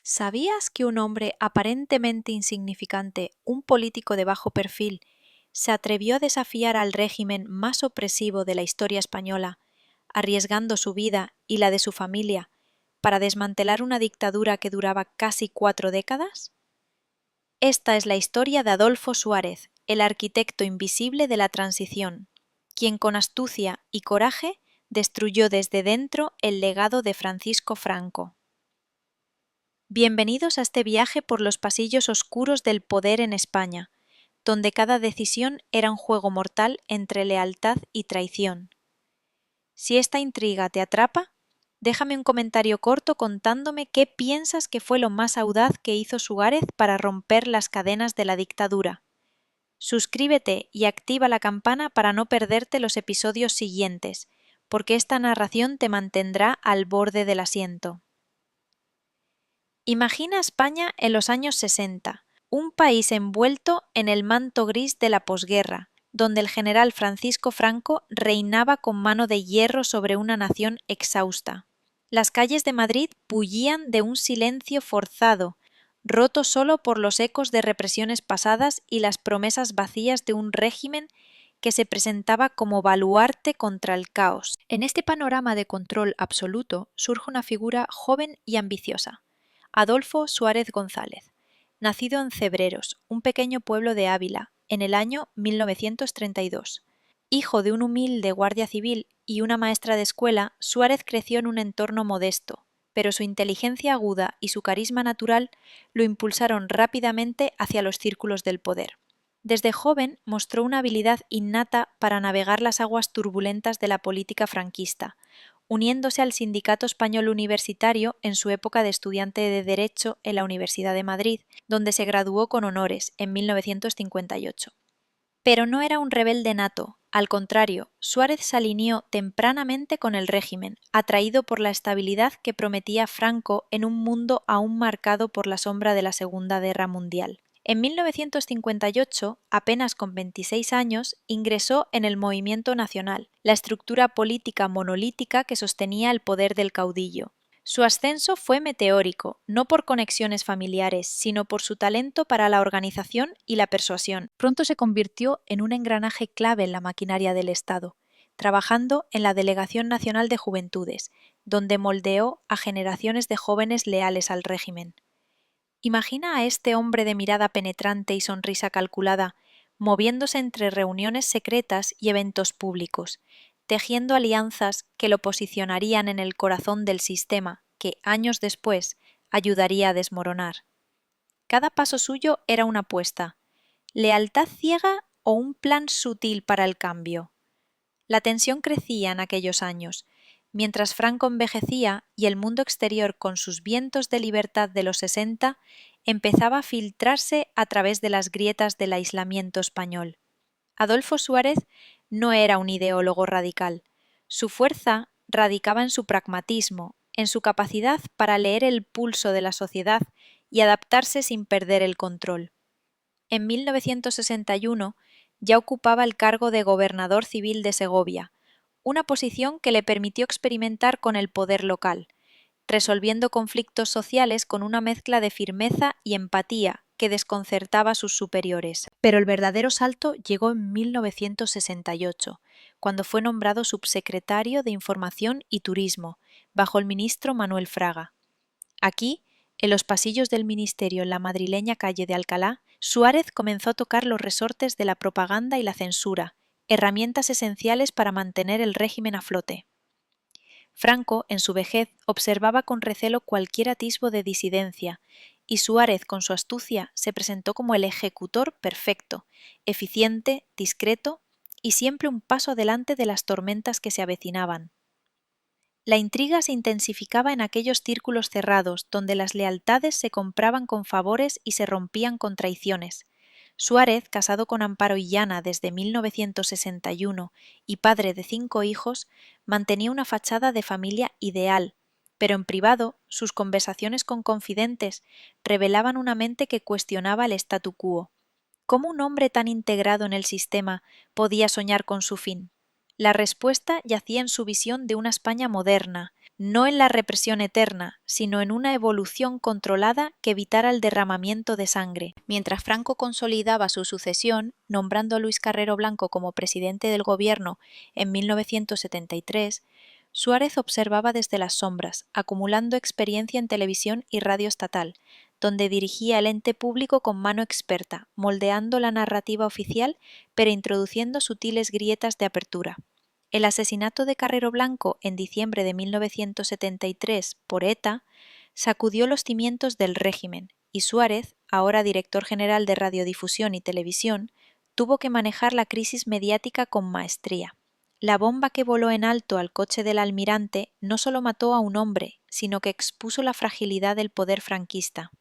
¿Sabías que un hombre aparentemente insignificante, un político de bajo perfil, se atrevió a desafiar al régimen más opresivo de la historia española, arriesgando su vida y la de su familia para desmantelar una dictadura que duraba casi 4 décadas? Esta es la historia de Adolfo Suárez, el arquitecto invisible de la transición, quien con astucia y coraje destruyó desde dentro el legado de Francisco Franco. Bienvenidos a este viaje por los pasillos oscuros del poder en España, donde cada decisión era un juego mortal entre lealtad y traición. Si esta intriga te atrapa, déjame un comentario corto contándome qué piensas que fue lo más audaz que hizo Suárez para romper las cadenas de la dictadura. Suscríbete y activa la campana para no perderte los episodios siguientes, porque esta narración te mantendrá al borde del asiento. Imagina España en los años 60, un país envuelto en el manto gris de la posguerra, donde el general Francisco Franco reinaba con mano de hierro sobre una nación exhausta. Las calles de Madrid bullían de un silencio forzado, roto solo por los ecos de represiones pasadas y las promesas vacías de un régimen que se presentaba como baluarte contra el caos. En este panorama de control absoluto surge una figura joven y ambiciosa: Adolfo Suárez González, nacido en Cebreros, un pequeño pueblo de Ávila, en el año 1932. Hijo de un humilde guardia civil y una maestra de escuela, Suárez creció en un entorno modesto, pero su inteligencia aguda y su carisma natural lo impulsaron rápidamente hacia los círculos del poder. Desde joven mostró una habilidad innata para navegar las aguas turbulentas de la política franquista, uniéndose al Sindicato Español Universitario en su época de estudiante de Derecho en la Universidad de Madrid, donde se graduó con honores en 1958. Pero no era un rebelde nato, al contrario, Suárez se alineó tempranamente con el régimen, atraído por la estabilidad que prometía Franco en un mundo aún marcado por la sombra de la Segunda Guerra Mundial. En 1958, apenas con 26 años, ingresó en el Movimiento Nacional, la estructura política monolítica que sostenía el poder del caudillo. Su ascenso fue meteórico, no por conexiones familiares, sino por su talento para la organización y la persuasión. Pronto se convirtió en un engranaje clave en la maquinaria del Estado, trabajando en la Delegación Nacional de Juventudes, donde moldeó a generaciones de jóvenes leales al régimen. Imagina a este hombre de mirada penetrante y sonrisa calculada, moviéndose entre reuniones secretas y eventos públicos, tejiendo alianzas que lo posicionarían en el corazón del sistema que, años después, ayudaría a desmoronar. Cada paso suyo era una apuesta: lealtad ciega o un plan sutil para el cambio. La tensión crecía en aquellos años. Mientras Franco envejecía y el mundo exterior, con sus vientos de libertad de los 60, empezaba a filtrarse a través de las grietas del aislamiento español. Adolfo Suárez no era un ideólogo radical. Su fuerza radicaba en su pragmatismo, en su capacidad para leer el pulso de la sociedad y adaptarse sin perder el control. En 1961 ya ocupaba el cargo de gobernador civil de Segovia, una posición que le permitió experimentar con el poder local, resolviendo conflictos sociales con una mezcla de firmeza y empatía que desconcertaba a sus superiores. Pero el verdadero salto llegó en 1968, cuando fue nombrado subsecretario de Información y Turismo, bajo el ministro Manuel Fraga. Aquí, en los pasillos del ministerio en la madrileña calle de Alcalá, Suárez comenzó a tocar los resortes de la propaganda y la censura, herramientas esenciales para mantener el régimen a flote. Franco, en su vejez, observaba con recelo cualquier atisbo de disidencia, y Suárez, con su astucia, se presentó como el ejecutor perfecto, eficiente, discreto y siempre un paso adelante de las tormentas que se avecinaban. La intriga se intensificaba en aquellos círculos cerrados, donde las lealtades se compraban con favores y se rompían con traiciones. Suárez, casado con Amparo Illana desde 1961 y padre de 5 hijos, mantenía una fachada de familia ideal, pero en privado sus conversaciones con confidentes revelaban una mente que cuestionaba el statu quo. ¿Cómo un hombre tan integrado en el sistema podía soñar con su fin? La respuesta yacía en su visión de una España moderna, no en la represión eterna, sino en una evolución controlada que evitara el derramamiento de sangre. Mientras Franco consolidaba su sucesión, nombrando a Luis Carrero Blanco como presidente del gobierno en 1973, Suárez observaba desde las sombras, acumulando experiencia en televisión y radio estatal, donde dirigía el ente público con mano experta, moldeando la narrativa oficial, pero introduciendo sutiles grietas de apertura. El asesinato de Carrero Blanco en diciembre de 1973 por ETA sacudió los cimientos del régimen y Suárez, ahora director general de Radiodifusión y Televisión, tuvo que manejar la crisis mediática con maestría. La bomba que voló en alto al coche del almirante no solo mató a un hombre, sino que expuso la fragilidad del poder franquista.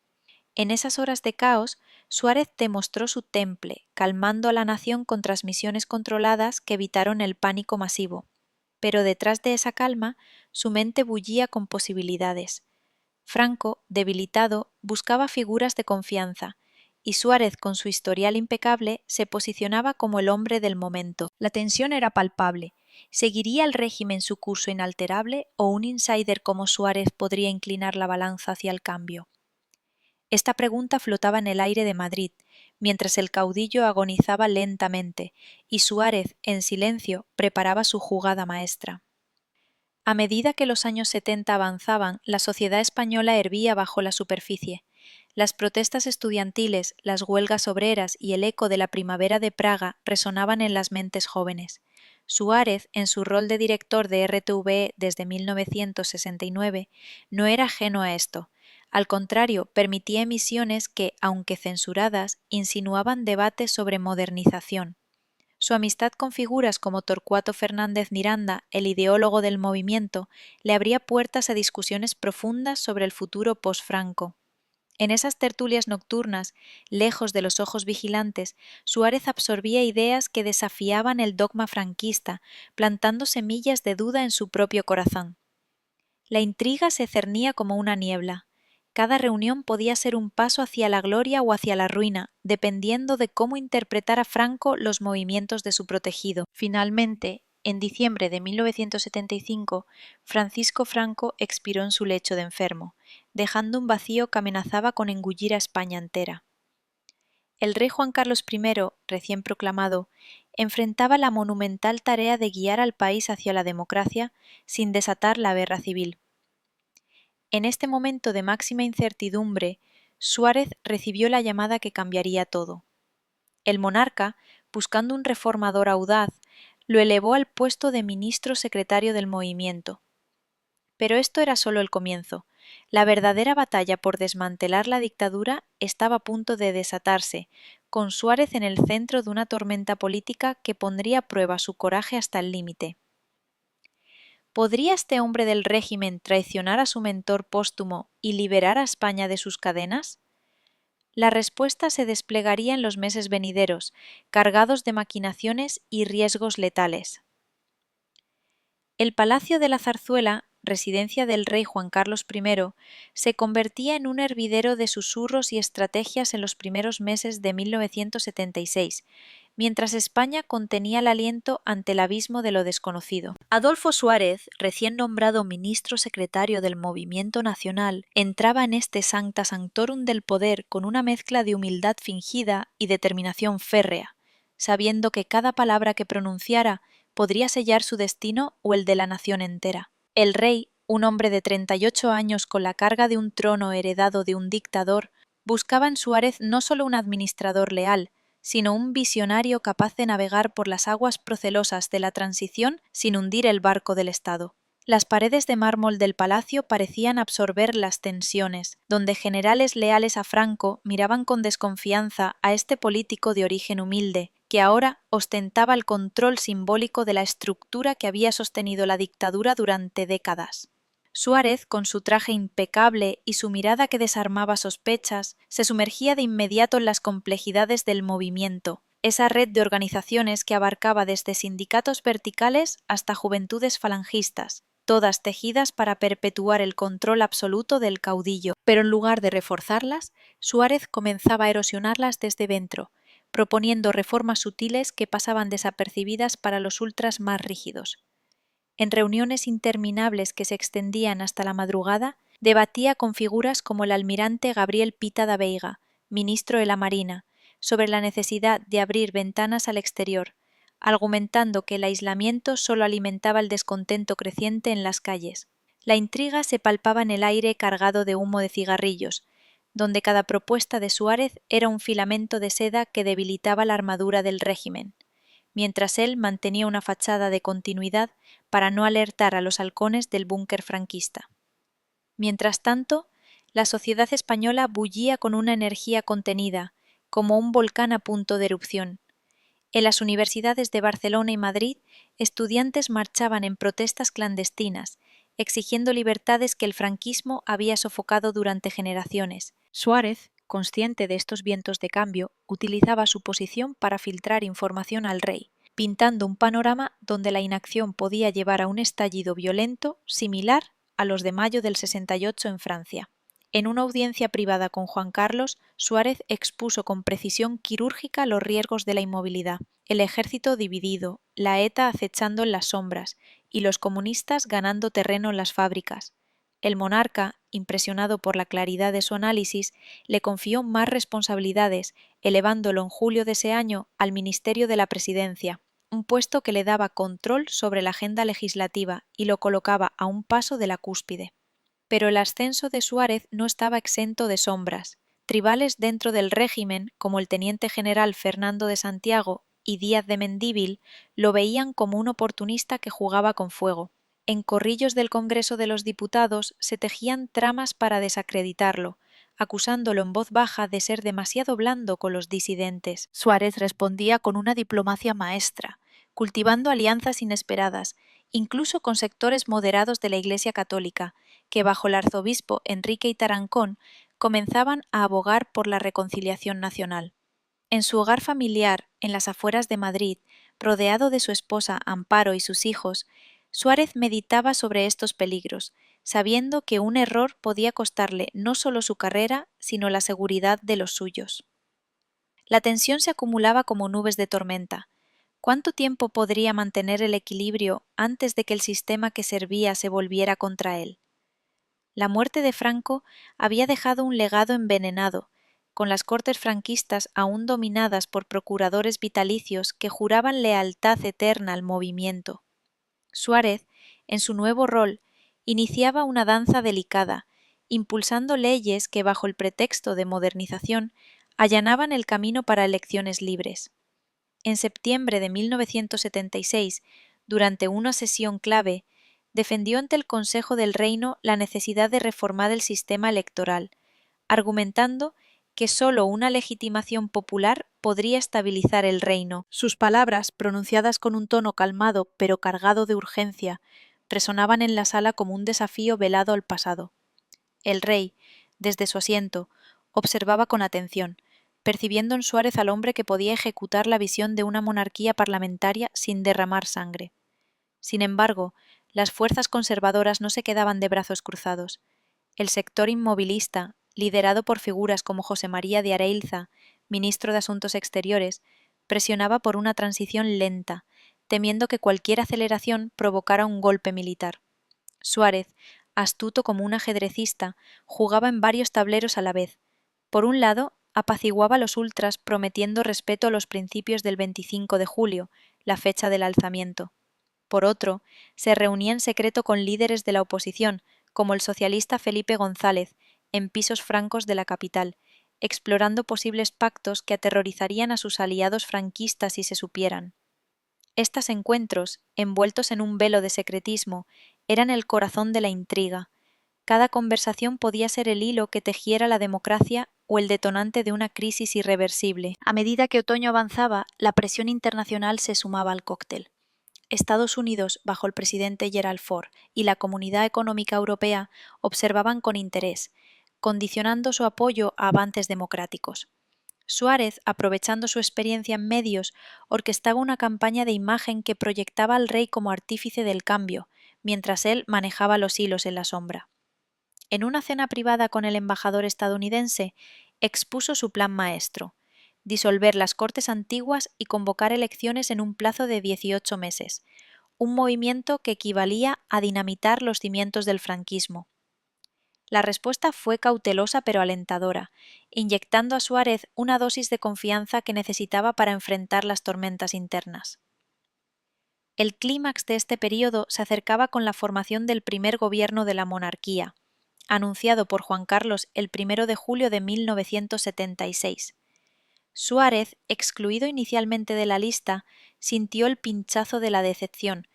En esas horas de caos, Suárez demostró su temple, calmando a la nación con transmisiones controladas que evitaron el pánico masivo. Pero detrás de esa calma, su mente bullía con posibilidades. Franco, debilitado, buscaba figuras de confianza, y Suárez, con su historial impecable, se posicionaba como el hombre del momento. La tensión era palpable. ¿Seguiría el régimen su curso inalterable o un insider como Suárez podría inclinar la balanza hacia el cambio? Esta pregunta flotaba en el aire de Madrid, mientras el caudillo agonizaba lentamente, y Suárez, en silencio, preparaba su jugada maestra. A medida que los años 70 avanzaban, la sociedad española hervía bajo la superficie. Las protestas estudiantiles, las huelgas obreras y el eco de la primavera de Praga resonaban en las mentes jóvenes. Suárez, en su rol de director de RTVE desde 1969, no era ajeno a esto. Al contrario, permitía emisiones que, aunque censuradas, insinuaban debates sobre modernización. Su amistad con figuras como Torcuato Fernández Miranda, el ideólogo del movimiento, le abría puertas a discusiones profundas sobre el futuro post-Franco. En esas tertulias nocturnas, lejos de los ojos vigilantes, Suárez absorbía ideas que desafiaban el dogma franquista, plantando semillas de duda en su propio corazón. La intriga se cernía como una niebla. Cada reunión podía ser un paso hacia la gloria o hacia la ruina, dependiendo de cómo interpretara Franco los movimientos de su protegido. Finalmente, en diciembre de 1975, Francisco Franco expiró en su lecho de enfermo, dejando un vacío que amenazaba con engullir a España entera. El rey Juan Carlos I, recién proclamado, enfrentaba la monumental tarea de guiar al país hacia la democracia sin desatar la guerra civil. En este momento de máxima incertidumbre, Suárez recibió la llamada que cambiaría todo. El monarca, buscando un reformador audaz, lo elevó al puesto de ministro secretario del movimiento. Pero esto era solo el comienzo. La verdadera batalla por desmantelar la dictadura estaba a punto de desatarse, con Suárez en el centro de una tormenta política que pondría a prueba su coraje hasta el límite. ¿Podría este hombre del régimen traicionar a su mentor póstumo y liberar a España de sus cadenas? La respuesta se desplegaría en los meses venideros, cargados de maquinaciones y riesgos letales. El Palacio de la Zarzuela, residencia del rey Juan Carlos I, se convertía en un hervidero de susurros y estrategias en los primeros meses de 1976, mientras España contenía el aliento ante el abismo de lo desconocido. Adolfo Suárez, recién nombrado ministro secretario del Movimiento Nacional, entraba en este sancta sanctorum del poder con una mezcla de humildad fingida y determinación férrea, sabiendo que cada palabra que pronunciara podría sellar su destino o el de la nación entera. El rey, un hombre de 38 años con la carga de un trono heredado de un dictador, buscaba en Suárez no solo un administrador leal, sino un visionario capaz de navegar por las aguas procelosas de la transición sin hundir el barco del Estado. Las paredes de mármol del palacio parecían absorber las tensiones, donde generales leales a Franco miraban con desconfianza a este político de origen humilde, que ahora ostentaba el control simbólico de la estructura que había sostenido la dictadura durante décadas. Suárez, con su traje impecable y su mirada que desarmaba sospechas, se sumergía de inmediato en las complejidades del movimiento, esa red de organizaciones que abarcaba desde sindicatos verticales hasta juventudes falangistas, todas tejidas para perpetuar el control absoluto del caudillo. Pero en lugar de reforzarlas, Suárez comenzaba a erosionarlas desde dentro, proponiendo reformas sutiles que pasaban desapercibidas para los ultras más rígidos. En reuniones interminables que se extendían hasta la madrugada, debatía con figuras como el almirante Gabriel Pita da Veiga, ministro de la Marina, sobre la necesidad de abrir ventanas al exterior, argumentando que el aislamiento solo alimentaba el descontento creciente en las calles. La intriga se palpaba en el aire cargado de humo de cigarrillos, donde cada propuesta de Suárez era un filamento de seda que debilitaba la armadura del régimen, mientras él mantenía una fachada de continuidad para no alertar a los halcones del búnker franquista. Mientras tanto, la sociedad española bullía con una energía contenida, como un volcán a punto de erupción. En las universidades de Barcelona y Madrid, estudiantes marchaban en protestas clandestinas, exigiendo libertades que el franquismo había sofocado durante generaciones. Suárez, consciente de estos vientos de cambio, utilizaba su posición para filtrar información al rey, pintando un panorama donde la inacción podía llevar a un estallido violento similar a los de mayo del 68 en Francia. En una audiencia privada con Juan Carlos, Suárez expuso con precisión quirúrgica los riesgos de la inmovilidad, el ejército dividido, la ETA acechando en las sombras y los comunistas ganando terreno en las fábricas. El monarca, impresionado por la claridad de su análisis, le confió más responsabilidades, elevándolo en julio de ese año al Ministerio de la Presidencia, un puesto que le daba control sobre la agenda legislativa y lo colocaba a un paso de la cúspide. Pero el ascenso de Suárez no estaba exento de sombras. Tribales dentro del régimen, como el teniente general Fernando de Santiago y Díaz de Mendívil, lo veían como un oportunista que jugaba con fuego. En corrillos del Congreso de los Diputados se tejían tramas para desacreditarlo, acusándolo en voz baja de ser demasiado blando con los disidentes. Suárez respondía con una diplomacia maestra, cultivando alianzas inesperadas, incluso con sectores moderados de la Iglesia católica, que bajo el arzobispo Enrique y Tarancón comenzaban a abogar por la reconciliación nacional. En su hogar familiar, en las afueras de Madrid, rodeado de su esposa Amparo y sus hijos, Suárez meditaba sobre estos peligros, sabiendo que un error podía costarle no solo su carrera, sino la seguridad de los suyos. La tensión se acumulaba como nubes de tormenta. ¿Cuánto tiempo podría mantener el equilibrio antes de que el sistema que servía se volviera contra él? La muerte de Franco había dejado un legado envenenado, con las Cortes franquistas aún dominadas por procuradores vitalicios que juraban lealtad eterna al movimiento. Suárez, en su nuevo rol, iniciaba una danza delicada, impulsando leyes que, bajo el pretexto de modernización, allanaban el camino para elecciones libres. En septiembre de 1976, durante una sesión clave, defendió ante el Consejo del Reino la necesidad de reformar el sistema electoral, argumentando que sólo una legitimación popular podría estabilizar el reino. Sus palabras, pronunciadas con un tono calmado pero cargado de urgencia, resonaban en la sala como un desafío velado al pasado. El rey, desde su asiento, observaba con atención, percibiendo en Suárez al hombre que podía ejecutar la visión de una monarquía parlamentaria sin derramar sangre. Sin embargo, las fuerzas conservadoras no se quedaban de brazos cruzados. El sector inmovilista, liderado por figuras como José María de Areilza, ministro de Asuntos Exteriores, presionaba por una transición lenta, temiendo que cualquier aceleración provocara un golpe militar. Suárez, astuto como un ajedrecista, jugaba en varios tableros a la vez. Por un lado, apaciguaba a los ultras prometiendo respeto a los principios del 25 de julio, la fecha del alzamiento. Por otro, se reunía en secreto con líderes de la oposición, como el socialista Felipe González, en pisos francos de la capital, explorando posibles pactos que aterrorizarían a sus aliados franquistas si se supieran. Estos encuentros, envueltos en un velo de secretismo, eran el corazón de la intriga. Cada conversación podía ser el hilo que tejiera la democracia o el detonante de una crisis irreversible. A medida que otoño avanzaba, la presión internacional se sumaba al cóctel. Estados Unidos, bajo el presidente Gerald Ford, y la Comunidad Económica Europea observaban con interés, condicionando su apoyo a avances democráticos. Suárez, aprovechando su experiencia en medios, orquestaba una campaña de imagen que proyectaba al rey como artífice del cambio, mientras él manejaba los hilos en la sombra. En una cena privada con el embajador estadounidense, expuso su plan maestro: disolver las Cortes antiguas y convocar elecciones en un plazo de 18 meses, un movimiento que equivalía a dinamitar los cimientos del franquismo. La respuesta fue cautelosa pero alentadora, inyectando a Suárez una dosis de confianza que necesitaba para enfrentar las tormentas internas. El clímax de este período se acercaba con la formación del primer gobierno de la monarquía, anunciado por Juan Carlos el 1 de julio de 1976. Suárez, excluido inicialmente de la lista, sintió el pinchazo de la decepción,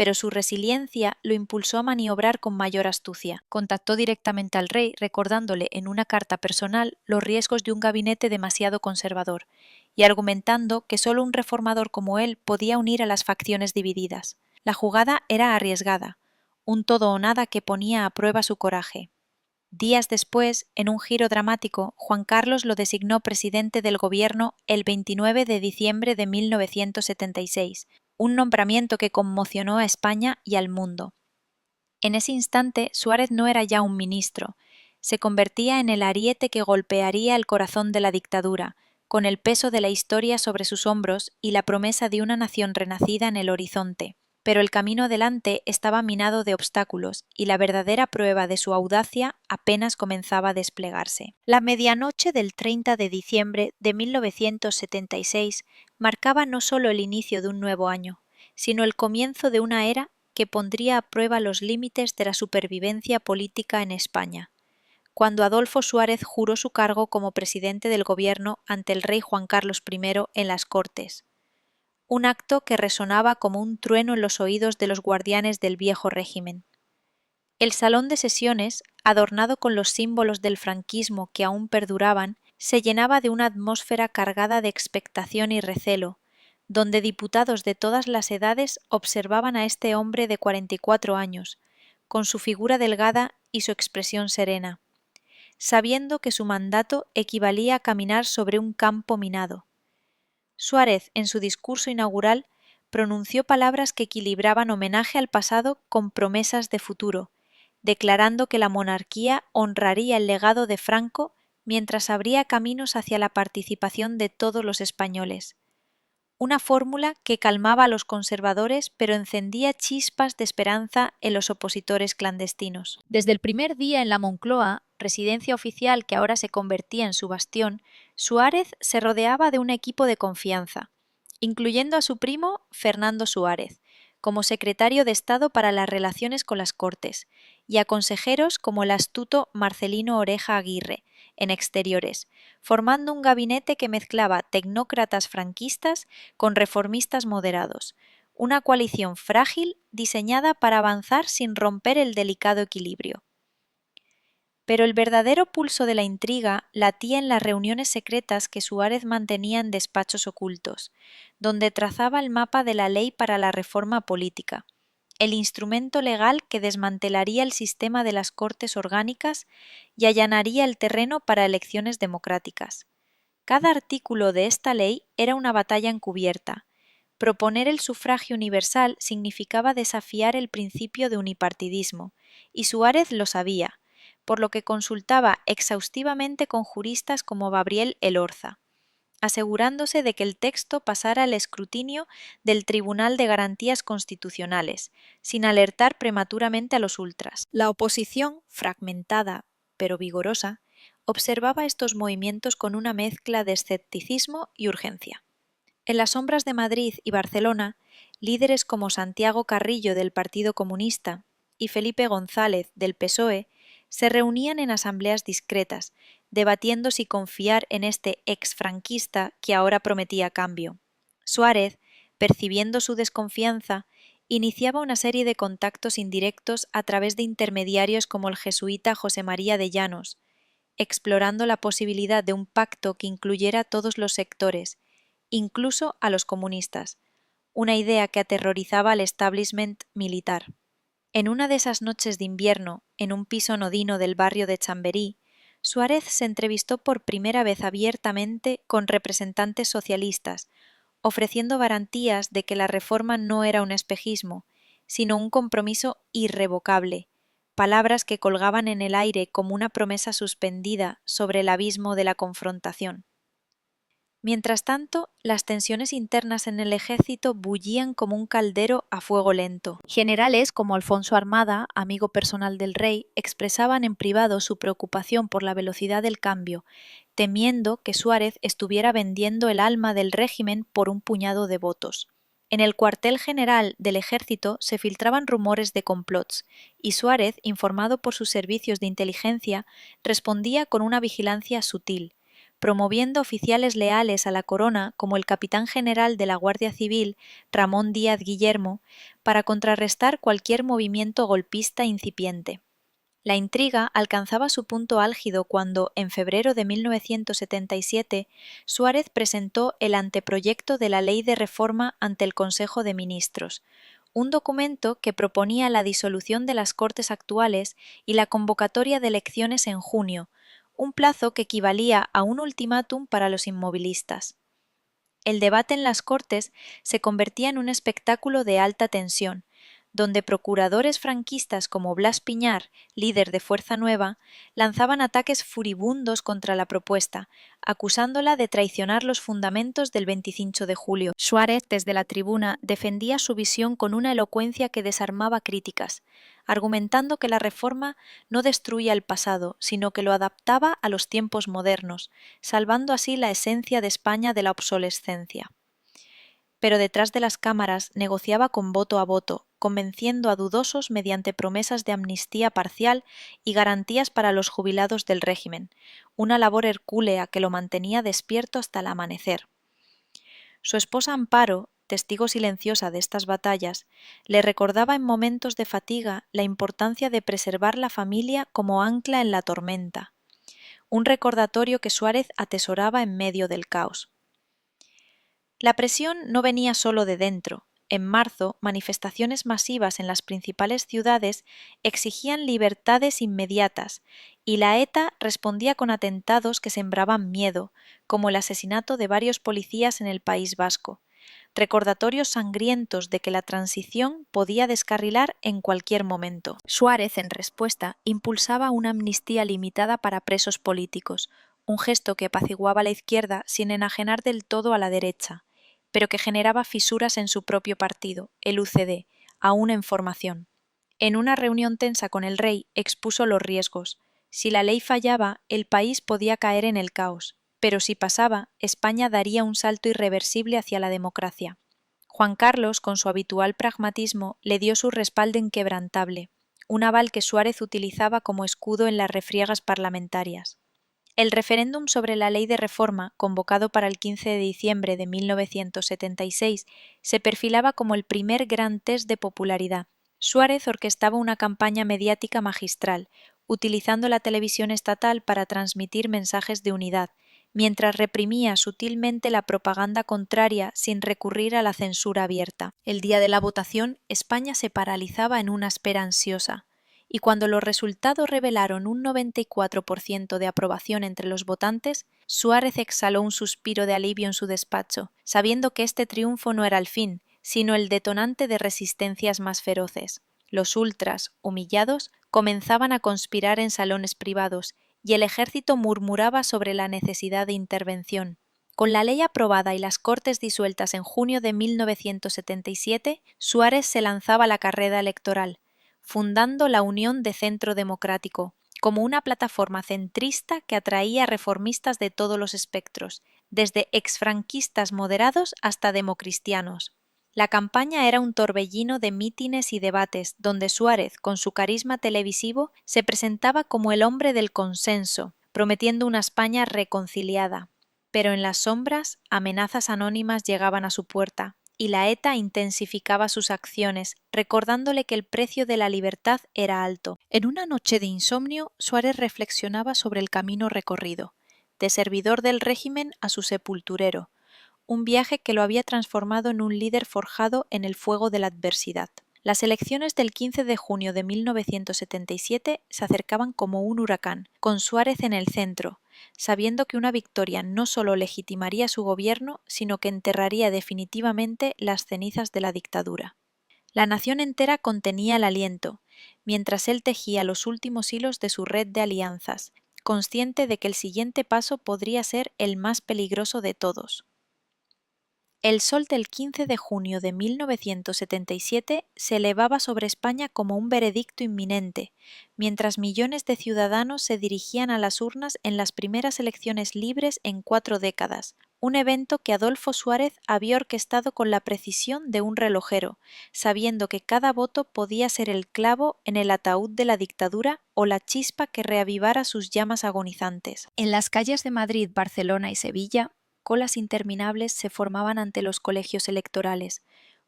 pero su resiliencia lo impulsó a maniobrar con mayor astucia. Contactó directamente al rey, recordándole en una carta personal los riesgos de un gabinete demasiado conservador, y argumentando que solo un reformador como él podía unir a las facciones divididas. La jugada era arriesgada, un todo o nada que ponía a prueba su coraje. Días después, en un giro dramático, Juan Carlos lo designó presidente del gobierno el 29 de diciembre de 1976, un nombramiento que conmocionó a España y al mundo. En ese instante, Suárez no era ya un ministro, se convertía en el ariete que golpearía el corazón de la dictadura, con el peso de la historia sobre sus hombros y la promesa de una nación renacida en el horizonte. Pero el camino adelante estaba minado de obstáculos y la verdadera prueba de su audacia apenas comenzaba a desplegarse. La medianoche del 30 de diciembre de 1976 marcaba no solo el inicio de un nuevo año, sino el comienzo de una era que pondría a prueba los límites de la supervivencia política en España, cuando Adolfo Suárez juró su cargo como presidente del gobierno ante el rey Juan Carlos I en las Cortes. Un acto que resonaba como un trueno en los oídos de los guardianes del viejo régimen. El salón de sesiones, adornado con los símbolos del franquismo que aún perduraban, se llenaba de una atmósfera cargada de expectación y recelo, donde diputados de todas las edades observaban a este hombre de 44 años, con su figura delgada y su expresión serena, sabiendo que su mandato equivalía a caminar sobre un campo minado. Suárez, en su discurso inaugural, pronunció palabras que equilibraban homenaje al pasado con promesas de futuro, declarando que la monarquía honraría el legado de Franco mientras abría caminos hacia la participación de todos los españoles. Una fórmula que calmaba a los conservadores pero encendía chispas de esperanza en los opositores clandestinos. Desde el primer día en la Moncloa, residencia oficial que ahora se convertía en su bastión, Suárez se rodeaba de un equipo de confianza, incluyendo a su primo Fernando Suárez, como secretario de Estado para las relaciones con las Cortes, y a consejeros como el astuto Marcelino Oreja Aguirre, en Exteriores, formando un gabinete que mezclaba tecnócratas franquistas con reformistas moderados, una coalición frágil diseñada para avanzar sin romper el delicado equilibrio. Pero el verdadero pulso de la intriga latía en las reuniones secretas que Suárez mantenía en despachos ocultos, donde trazaba el mapa de la ley para la reforma política, el instrumento legal que desmantelaría el sistema de las Cortes orgánicas y allanaría el terreno para elecciones democráticas. Cada artículo de esta ley era una batalla encubierta. Proponer el sufragio universal significaba desafiar el principio de unipartidismo, y Suárez lo sabía, por lo que consultaba exhaustivamente con juristas como Gabriel Elorza, asegurándose de que el texto pasara al escrutinio del Tribunal de Garantías Constitucionales, sin alertar prematuramente a los ultras. La oposición, fragmentada pero vigorosa, observaba estos movimientos con una mezcla de escepticismo y urgencia. En las sombras de Madrid y Barcelona, líderes como Santiago Carrillo del Partido Comunista y Felipe González del PSOE se reunían en asambleas discretas, debatiendo si confiar en este exfranquista que ahora prometía cambio. Suárez, percibiendo su desconfianza, iniciaba una serie de contactos indirectos a través de intermediarios como el jesuita José María de Llanos, explorando la posibilidad de un pacto que incluyera a todos los sectores, incluso a los comunistas, una idea que aterrorizaba al establishment militar. En una de esas noches de invierno, en un piso nodino del barrio de Chamberí, Suárez se entrevistó por primera vez abiertamente con representantes socialistas, ofreciendo garantías de que la reforma no era un espejismo, sino un compromiso irrevocable, palabras que colgaban en el aire como una promesa suspendida sobre el abismo de la confrontación. Mientras tanto, las tensiones internas en el ejército bullían como un caldero a fuego lento. Generales como Alfonso Armada, amigo personal del rey, expresaban en privado su preocupación por la velocidad del cambio, temiendo que Suárez estuviera vendiendo el alma del régimen por un puñado de votos. En el cuartel general del ejército se filtraban rumores de complots, y Suárez, informado por sus servicios de inteligencia, respondía con una vigilancia sutil, promoviendo oficiales leales a la corona como el capitán general de la Guardia Civil, Ramón Díaz Guillermo, para contrarrestar cualquier movimiento golpista incipiente. La intriga alcanzaba su punto álgido cuando, en febrero de 1977, Suárez presentó el anteproyecto de la Ley de Reforma ante el Consejo de Ministros, un documento que proponía la disolución de las Cortes actuales y la convocatoria de elecciones en junio, un plazo que equivalía a un ultimátum para los inmovilistas. El debate en las Cortes se convertía en un espectáculo de alta tensión, donde procuradores franquistas como Blas Piñar, líder de Fuerza Nueva, lanzaban ataques furibundos contra la propuesta, acusándola de traicionar los fundamentos del 25 de julio. Suárez, desde la tribuna, defendía su visión con una elocuencia que desarmaba críticas, argumentando que la reforma no destruía el pasado, sino que lo adaptaba a los tiempos modernos, salvando así la esencia de España de la obsolescencia. Pero detrás de las cámaras negociaba con voto a voto, convenciendo a dudosos mediante promesas de amnistía parcial y garantías para los jubilados del régimen, una labor hercúlea que lo mantenía despierto hasta el amanecer. Su esposa Amparo, testigo silenciosa de estas batallas, le recordaba en momentos de fatiga la importancia de preservar la familia como ancla en la tormenta, un recordatorio que Suárez atesoraba en medio del caos. La presión no venía solo de dentro. En marzo, manifestaciones masivas en las principales ciudades exigían libertades inmediatas, y la ETA respondía con atentados que sembraban miedo, como el asesinato de varios policías en el País Vasco, recordatorios sangrientos de que la transición podía descarrilar en cualquier momento. Suárez, en respuesta, impulsaba una amnistía limitada para presos políticos, un gesto que apaciguaba a la izquierda sin enajenar del todo a la derecha, pero que generaba fisuras en su propio partido, el UCD, aún en formación. En una reunión tensa con el rey expuso los riesgos. Si la ley fallaba, el país podía caer en el caos, pero si pasaba, España daría un salto irreversible hacia la democracia. Juan Carlos, con su habitual pragmatismo, le dio su respaldo inquebrantable, un aval que Suárez utilizaba como escudo en las refriegas parlamentarias. El referéndum sobre la Ley de Reforma, convocado para el 15 de diciembre de 1976, se perfilaba como el primer gran test de popularidad. Suárez orquestaba una campaña mediática magistral, utilizando la televisión estatal para transmitir mensajes de unidad, mientras reprimía sutilmente la propaganda contraria sin recurrir a la censura abierta. El día de la votación, España se paralizaba en una espera ansiosa, y cuando los resultados revelaron un 94% de aprobación entre los votantes, Suárez exhaló un suspiro de alivio en su despacho, sabiendo que este triunfo no era el fin, sino el detonante de resistencias más feroces. Los ultras, humillados, comenzaban a conspirar en salones privados, y el ejército murmuraba sobre la necesidad de intervención. Con la ley aprobada y las Cortes disueltas en junio de 1977, Suárez se lanzaba a la carrera electoral, fundando la Unión de Centro Democrático, como una plataforma centrista que atraía a reformistas de todos los espectros, desde exfranquistas moderados hasta democristianos. La campaña era un torbellino de mítines y debates, donde Suárez, con su carisma televisivo, se presentaba como el hombre del consenso, prometiendo una España reconciliada. Pero en las sombras, amenazas anónimas llegaban a su puerta, y la ETA intensificaba sus acciones, recordándole que el precio de la libertad era alto. En una noche de insomnio, Suárez reflexionaba sobre el camino recorrido, de servidor del régimen a su sepulturero, un viaje que lo había transformado en un líder forjado en el fuego de la adversidad. Las elecciones del 15 de junio de 1977 se acercaban como un huracán, con Suárez en el centro, sabiendo que una victoria no solo legitimaría su gobierno, sino que enterraría definitivamente las cenizas de la dictadura. La nación entera contenía el aliento, mientras él tejía los últimos hilos de su red de alianzas, consciente de que el siguiente paso podría ser el más peligroso de todos. El sol del 15 de junio de 1977 se elevaba sobre España como un veredicto inminente, mientras millones de ciudadanos se dirigían a las urnas en las primeras elecciones libres en 4 décadas, un evento que Adolfo Suárez había orquestado con la precisión de un relojero, sabiendo que cada voto podía ser el clavo en el ataúd de la dictadura o la chispa que reavivara sus llamas agonizantes. En las calles de Madrid, Barcelona y Sevilla, colas interminables se formaban ante los colegios electorales,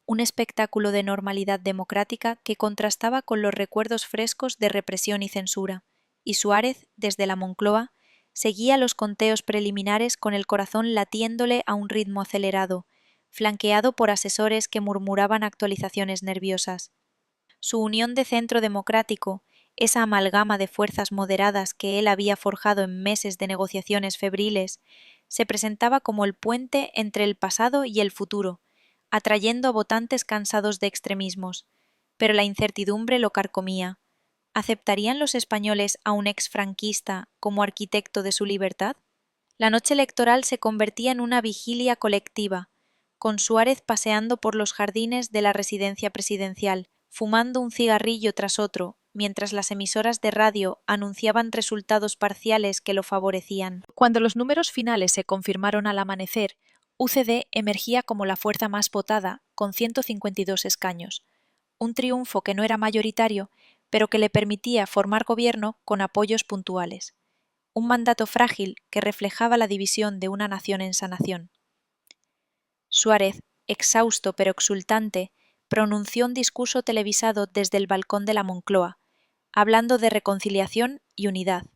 un espectáculo de normalidad democrática que contrastaba con los recuerdos frescos de represión y censura, y Suárez, desde la Moncloa, seguía los conteos preliminares con el corazón latiéndole a un ritmo acelerado, flanqueado por asesores que murmuraban actualizaciones nerviosas. Su unión de centro democrático, esa amalgama de fuerzas moderadas que él había forjado en meses de negociaciones febriles, se presentaba como el puente entre el pasado y el futuro, atrayendo a votantes cansados de extremismos, pero la incertidumbre lo carcomía. ¿Aceptarían los españoles a un exfranquista como arquitecto de su libertad? La noche electoral se convertía en una vigilia colectiva, con Suárez paseando por los jardines de la residencia presidencial, fumando un cigarrillo tras otro, mientras las emisoras de radio anunciaban resultados parciales que lo favorecían. Cuando los números finales se confirmaron al amanecer, UCD emergía como la fuerza más votada, con 152 escaños, un triunfo que no era mayoritario, pero que le permitía formar gobierno con apoyos puntuales. Un mandato frágil que reflejaba la división de una nación en sanación. Suárez, exhausto pero exultante, pronunció un discurso televisado desde el balcón de la Moncloa, hablando de reconciliación y unidad,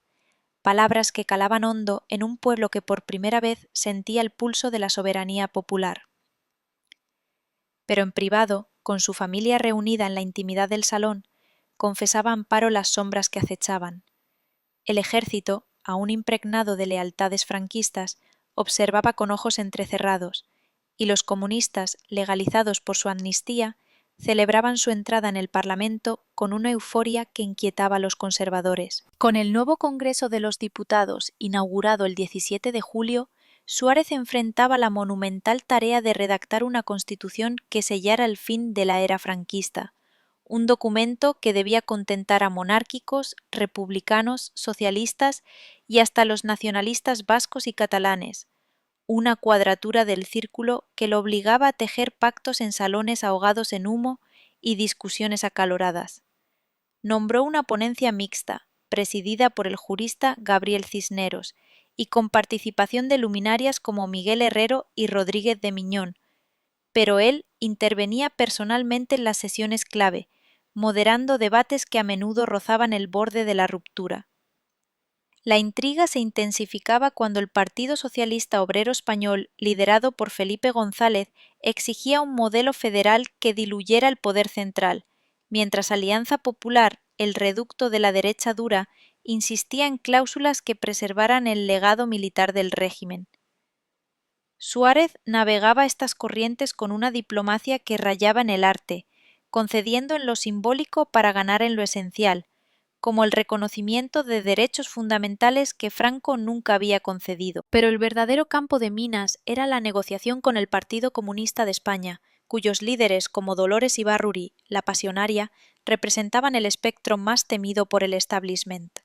palabras que calaban hondo en un pueblo que por primera vez sentía el pulso de la soberanía popular. Pero en privado, con su familia reunida en la intimidad del salón, confesaba Amparo las sombras que acechaban. El ejército, aún impregnado de lealtades franquistas, observaba con ojos entrecerrados, y los comunistas, legalizados por su amnistía, celebraban su entrada en el Parlamento con una euforia que inquietaba a los conservadores. Con el nuevo Congreso de los Diputados, inaugurado el 17 de julio, Suárez enfrentaba la monumental tarea de redactar una constitución que sellara el fin de la era franquista, un documento que debía contentar a monárquicos, republicanos, socialistas y hasta los nacionalistas vascos y catalanes, una cuadratura del círculo que lo obligaba a tejer pactos en salones ahogados en humo y discusiones acaloradas. Nombró una ponencia mixta, presidida por el jurista Gabriel Cisneros, y con participación de luminarias como Miguel Herrero y Rodríguez de Miñón, pero él intervenía personalmente en las sesiones clave, moderando debates que a menudo rozaban el borde de la ruptura. La intriga se intensificaba cuando el Partido Socialista Obrero Español, liderado por Felipe González, exigía un modelo federal que diluyera el poder central, mientras Alianza Popular, el reducto de la derecha dura, insistía en cláusulas que preservaran el legado militar del régimen. Suárez navegaba estas corrientes con una diplomacia que rayaba en el arte, concediendo en lo simbólico para ganar en lo esencial, como el reconocimiento de derechos fundamentales que Franco nunca había concedido. Pero el verdadero campo de minas era la negociación con el Partido Comunista de España, cuyos líderes como Dolores Ibárruri, la Pasionaria, representaban el espectro más temido por el establishment.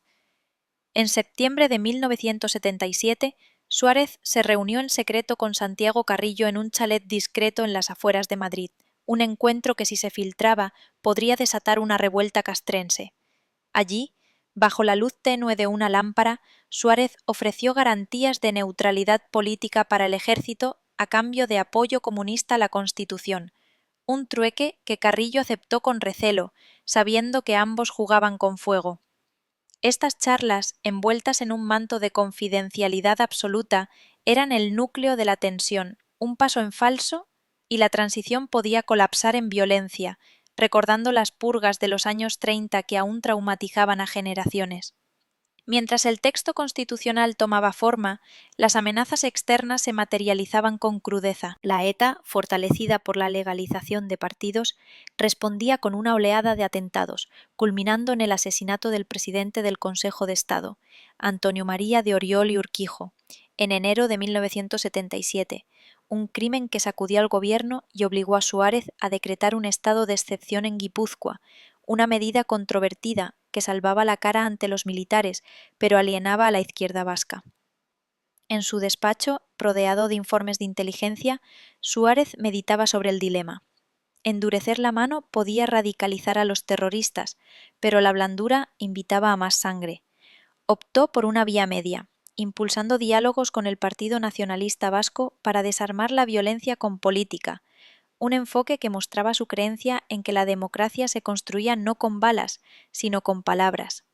En septiembre de 1977, Suárez se reunió en secreto con Santiago Carrillo en un chalet discreto en las afueras de Madrid, un encuentro que si se filtraba podría desatar una revuelta castrense. Allí, bajo la luz tenue de una lámpara, Suárez ofreció garantías de neutralidad política para el ejército a cambio de apoyo comunista a la Constitución, un trueque que Carrillo aceptó con recelo, sabiendo que ambos jugaban con fuego. Estas charlas, envueltas en un manto de confidencialidad absoluta, eran el núcleo de la tensión, un paso en falso, y la transición podía colapsar en violencia, recordando las purgas de los años 30 que aún traumatizaban a generaciones. Mientras el texto constitucional tomaba forma, las amenazas externas se materializaban con crudeza. La ETA, fortalecida por la legalización de partidos, respondía con una oleada de atentados, culminando en el asesinato del presidente del Consejo de Estado, Antonio María de Oriol y Urquijo, en enero de 1977, un crimen que sacudió al gobierno y obligó a Suárez a decretar un estado de excepción en Guipúzcoa, una medida controvertida que salvaba la cara ante los militares, pero alienaba a la izquierda vasca. En su despacho, rodeado de informes de inteligencia, Suárez meditaba sobre el dilema. Endurecer la mano podía radicalizar a los terroristas, pero la blandura invitaba a más sangre. Optó por una vía media, impulsando diálogos con el Partido Nacionalista Vasco para desarmar la violencia con política, un enfoque que mostraba su creencia en que la democracia se construía no con balas, sino con palabras.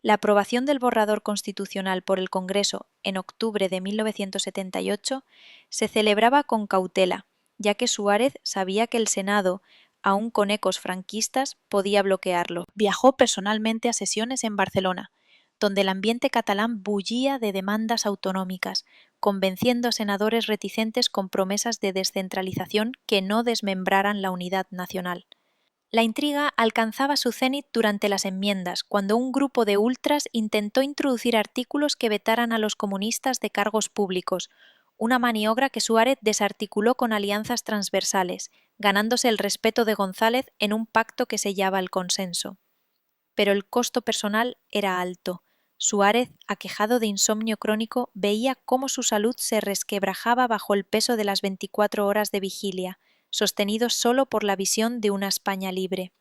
La aprobación del borrador constitucional por el Congreso en octubre de 1978 se celebraba con cautela, ya que Suárez sabía que el Senado, aun con ecos franquistas, podía bloquearlo. Viajó personalmente a sesiones en Barcelona, donde el ambiente catalán bullía de demandas autonómicas, convenciendo a senadores reticentes con promesas de descentralización que no desmembraran la unidad nacional. La intriga alcanzaba su cenit durante las enmiendas, cuando un grupo de ultras intentó introducir artículos que vetaran a los comunistas de cargos públicos, una maniobra que Suárez desarticuló con alianzas transversales, ganándose el respeto de González en un pacto que sellaba el consenso. Pero el costo personal era alto. Suárez, aquejado de insomnio crónico, veía cómo su salud se resquebrajaba bajo el peso de las 24 horas de vigilia, sostenido solo por la visión de una España libre.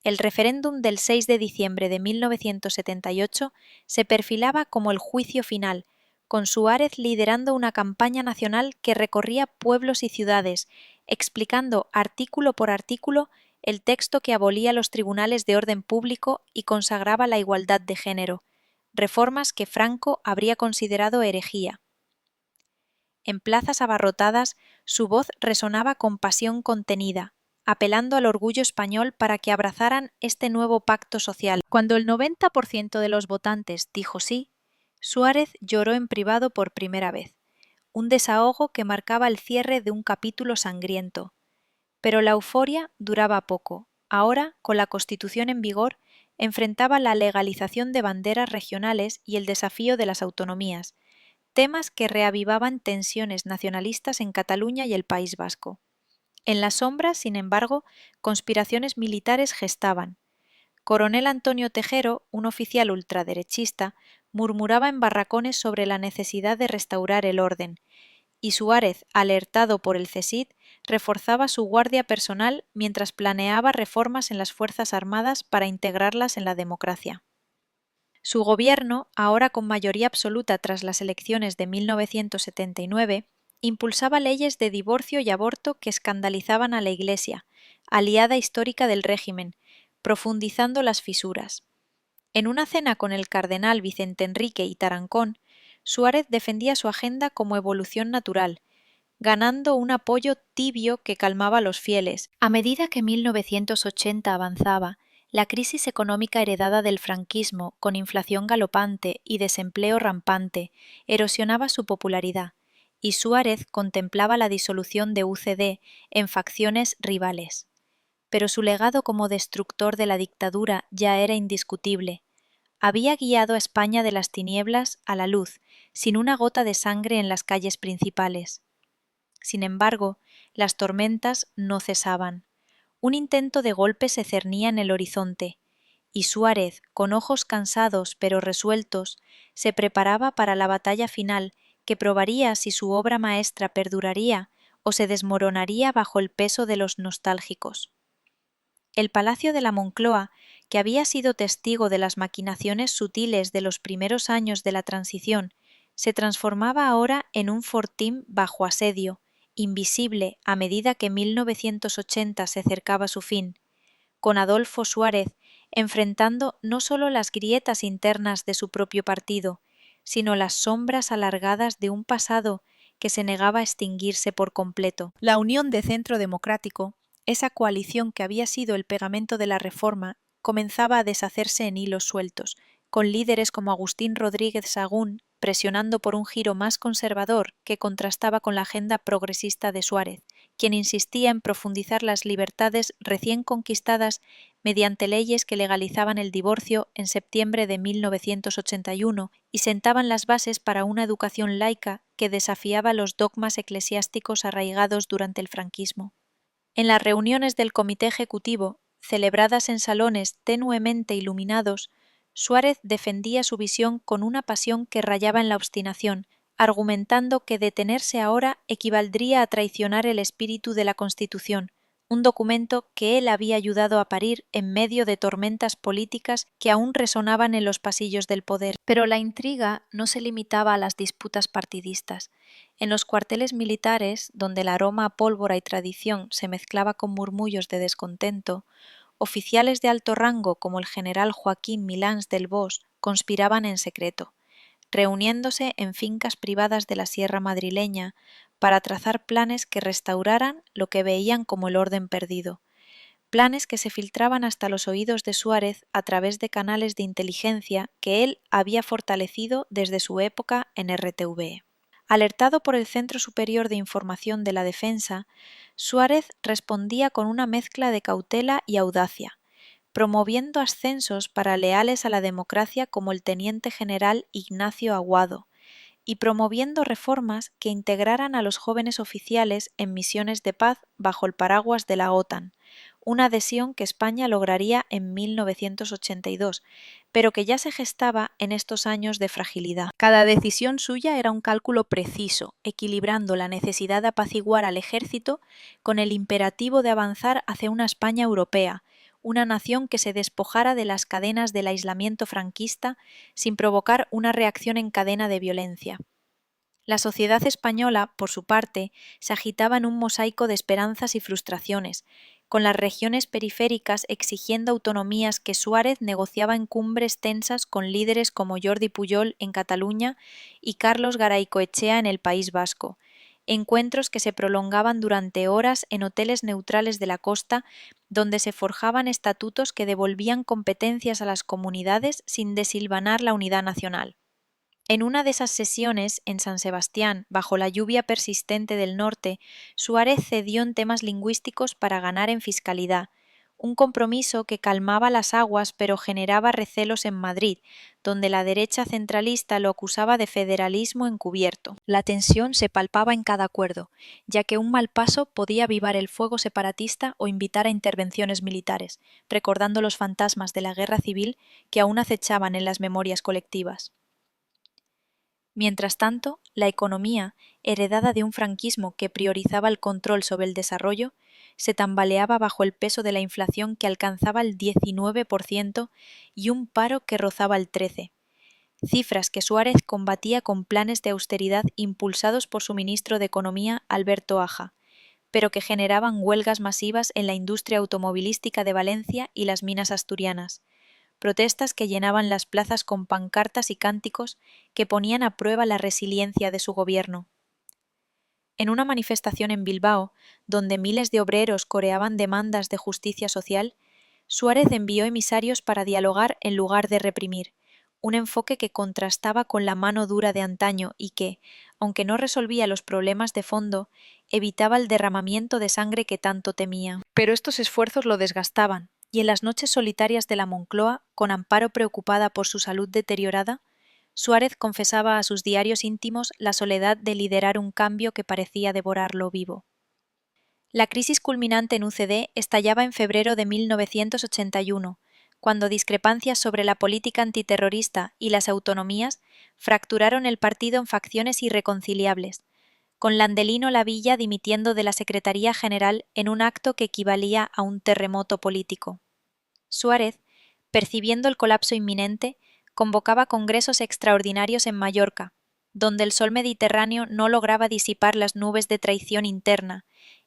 El referéndum del 6 de diciembre de 1978 se perfilaba como el juicio final, con Suárez liderando una campaña nacional que recorría pueblos y ciudades, explicando artículo por artículo el texto que abolía los tribunales de orden público y consagraba la igualdad de género, reformas que Franco habría considerado herejía. En plazas abarrotadas, su voz resonaba con pasión contenida, apelando al orgullo español para que abrazaran este nuevo pacto social. Cuando el 90% de los votantes dijo sí, Suárez lloró en privado por primera vez, un desahogo que marcaba el cierre de un capítulo sangriento. Pero la euforia duraba poco. Ahora, con la Constitución en vigor, enfrentaba la legalización de banderas regionales y el desafío de las autonomías, temas que reavivaban tensiones nacionalistas en Cataluña y el País Vasco. En la sombra, sin embargo, conspiraciones militares gestaban. Coronel Antonio Tejero, un oficial ultraderechista, murmuraba en barracones sobre la necesidad de restaurar el orden, y Suárez, alertado por el CSID, reforzaba su guardia personal mientras planeaba reformas en las Fuerzas Armadas para integrarlas en la democracia. Su gobierno, ahora con mayoría absoluta tras las elecciones de 1979, impulsaba leyes de divorcio y aborto que escandalizaban a la Iglesia, aliada histórica del régimen, profundizando las fisuras. En una cena con el cardenal Vicente Enrique y Tarancón, Suárez defendía su agenda como evolución natural, ganando un apoyo tibio que calmaba a los fieles. A medida que 1980 avanzaba, la crisis económica heredada del franquismo, con inflación galopante y desempleo rampante, erosionaba su popularidad, y Suárez contemplaba la disolución de UCD en facciones rivales. Pero su legado como destructor de la dictadura ya era indiscutible. Había guiado a España de las tinieblas a la luz, sin una gota de sangre en las calles principales. Sin embargo, las tormentas no cesaban. Un intento de golpe se cernía en el horizonte, y Suárez, con ojos cansados pero resueltos, se preparaba para la batalla final que probaría si su obra maestra perduraría o se desmoronaría bajo el peso de los nostálgicos. El Palacio de la Moncloa, que había sido testigo de las maquinaciones sutiles de los primeros años de la transición, se transformaba ahora en un fortín bajo asedio, invisible a medida que 1980 se acercaba a su fin, con Adolfo Suárez enfrentando no solo las grietas internas de su propio partido, sino las sombras alargadas de un pasado que se negaba a extinguirse por completo. La Unión de Centro Democrático, esa coalición que había sido el pegamento de la reforma, comenzaba a deshacerse en hilos sueltos, con líderes como Agustín Rodríguez Sagún presionando por un giro más conservador que contrastaba con la agenda progresista de Suárez, quien insistía en profundizar las libertades recién conquistadas mediante leyes que legalizaban el divorcio en septiembre de 1981 y sentaban las bases para una educación laica que desafiaba los dogmas eclesiásticos arraigados durante el franquismo. En las reuniones del Comité Ejecutivo, celebradas en salones tenuemente iluminados, Suárez defendía su visión con una pasión que rayaba en la obstinación, argumentando que detenerse ahora equivaldría a traicionar el espíritu de la Constitución, un documento que él había ayudado a parir en medio de tormentas políticas que aún resonaban en los pasillos del poder. Pero la intriga no se limitaba a las disputas partidistas. En los cuarteles militares, donde el aroma a pólvora y tradición se mezclaba con murmullos de descontento, oficiales de alto rango como el general Joaquín Milans del Bosch conspiraban en secreto, reuniéndose en fincas privadas de la sierra madrileña para trazar planes que restauraran lo que veían como el orden perdido, planes que se filtraban hasta los oídos de Suárez a través de canales de inteligencia que él había fortalecido desde su época en RTVE. Alertado por el Centro Superior de Información de la Defensa, Suárez respondía con una mezcla de cautela y audacia, promoviendo ascensos para leales a la democracia como el teniente general Ignacio Aguado, y promoviendo reformas que integraran a los jóvenes oficiales en misiones de paz bajo el paraguas de la OTAN, una adhesión que España lograría en 1982, pero que ya se gestaba en estos años de fragilidad. Cada decisión suya era un cálculo preciso, equilibrando la necesidad de apaciguar al ejército con el imperativo de avanzar hacia una España europea, una nación que se despojara de las cadenas del aislamiento franquista sin provocar una reacción en cadena de violencia. La sociedad española, por su parte, se agitaba en un mosaico de esperanzas y frustraciones, con las regiones periféricas exigiendo autonomías que Suárez negociaba en cumbres tensas con líderes como Jordi Pujol en Cataluña y Carlos Garaycoechea en el País Vasco, encuentros que se prolongaban durante horas en hoteles neutrales de la costa, donde se forjaban estatutos que devolvían competencias a las comunidades sin desilvanar la unidad nacional. En una de esas sesiones, en San Sebastián, bajo la lluvia persistente del norte, Suárez cedió en temas lingüísticos para ganar en fiscalidad, un compromiso que calmaba las aguas pero generaba recelos en Madrid, donde la derecha centralista lo acusaba de federalismo encubierto. La tensión se palpaba en cada acuerdo, ya que un mal paso podía avivar el fuego separatista o invitar a intervenciones militares, recordando los fantasmas de la guerra civil que aún acechaban en las memorias colectivas. Mientras tanto, la economía, heredada de un franquismo que priorizaba el control sobre el desarrollo, se tambaleaba bajo el peso de la inflación que alcanzaba el 19% y un paro que rozaba el 13%, cifras que Suárez combatía con planes de austeridad impulsados por su ministro de Economía, Alberto Aja, pero que generaban huelgas masivas en la industria automovilística de Valencia y las minas asturianas, protestas que llenaban las plazas con pancartas y cánticos que ponían a prueba la resiliencia de su gobierno. En una manifestación en Bilbao, donde miles de obreros coreaban demandas de justicia social, Suárez envió emisarios para dialogar en lugar de reprimir, un enfoque que contrastaba con la mano dura de antaño y que, aunque no resolvía los problemas de fondo, evitaba el derramamiento de sangre que tanto temía. Pero estos esfuerzos lo desgastaban, y en las noches solitarias de la Moncloa, con Amparo preocupada por su salud deteriorada, Suárez confesaba a sus diarios íntimos la soledad de liderar un cambio que parecía devorarlo vivo. La crisis culminante en UCD estallaba en febrero de 1981, cuando discrepancias sobre la política antiterrorista y las autonomías fracturaron el partido en facciones irreconciliables, con Landelino Lavilla dimitiendo de la Secretaría General en un acto que equivalía a un terremoto político. Suárez, percibiendo el colapso inminente, convocaba congresos extraordinarios en Mallorca, donde el sol mediterráneo no lograba disipar las nubes de traición interna,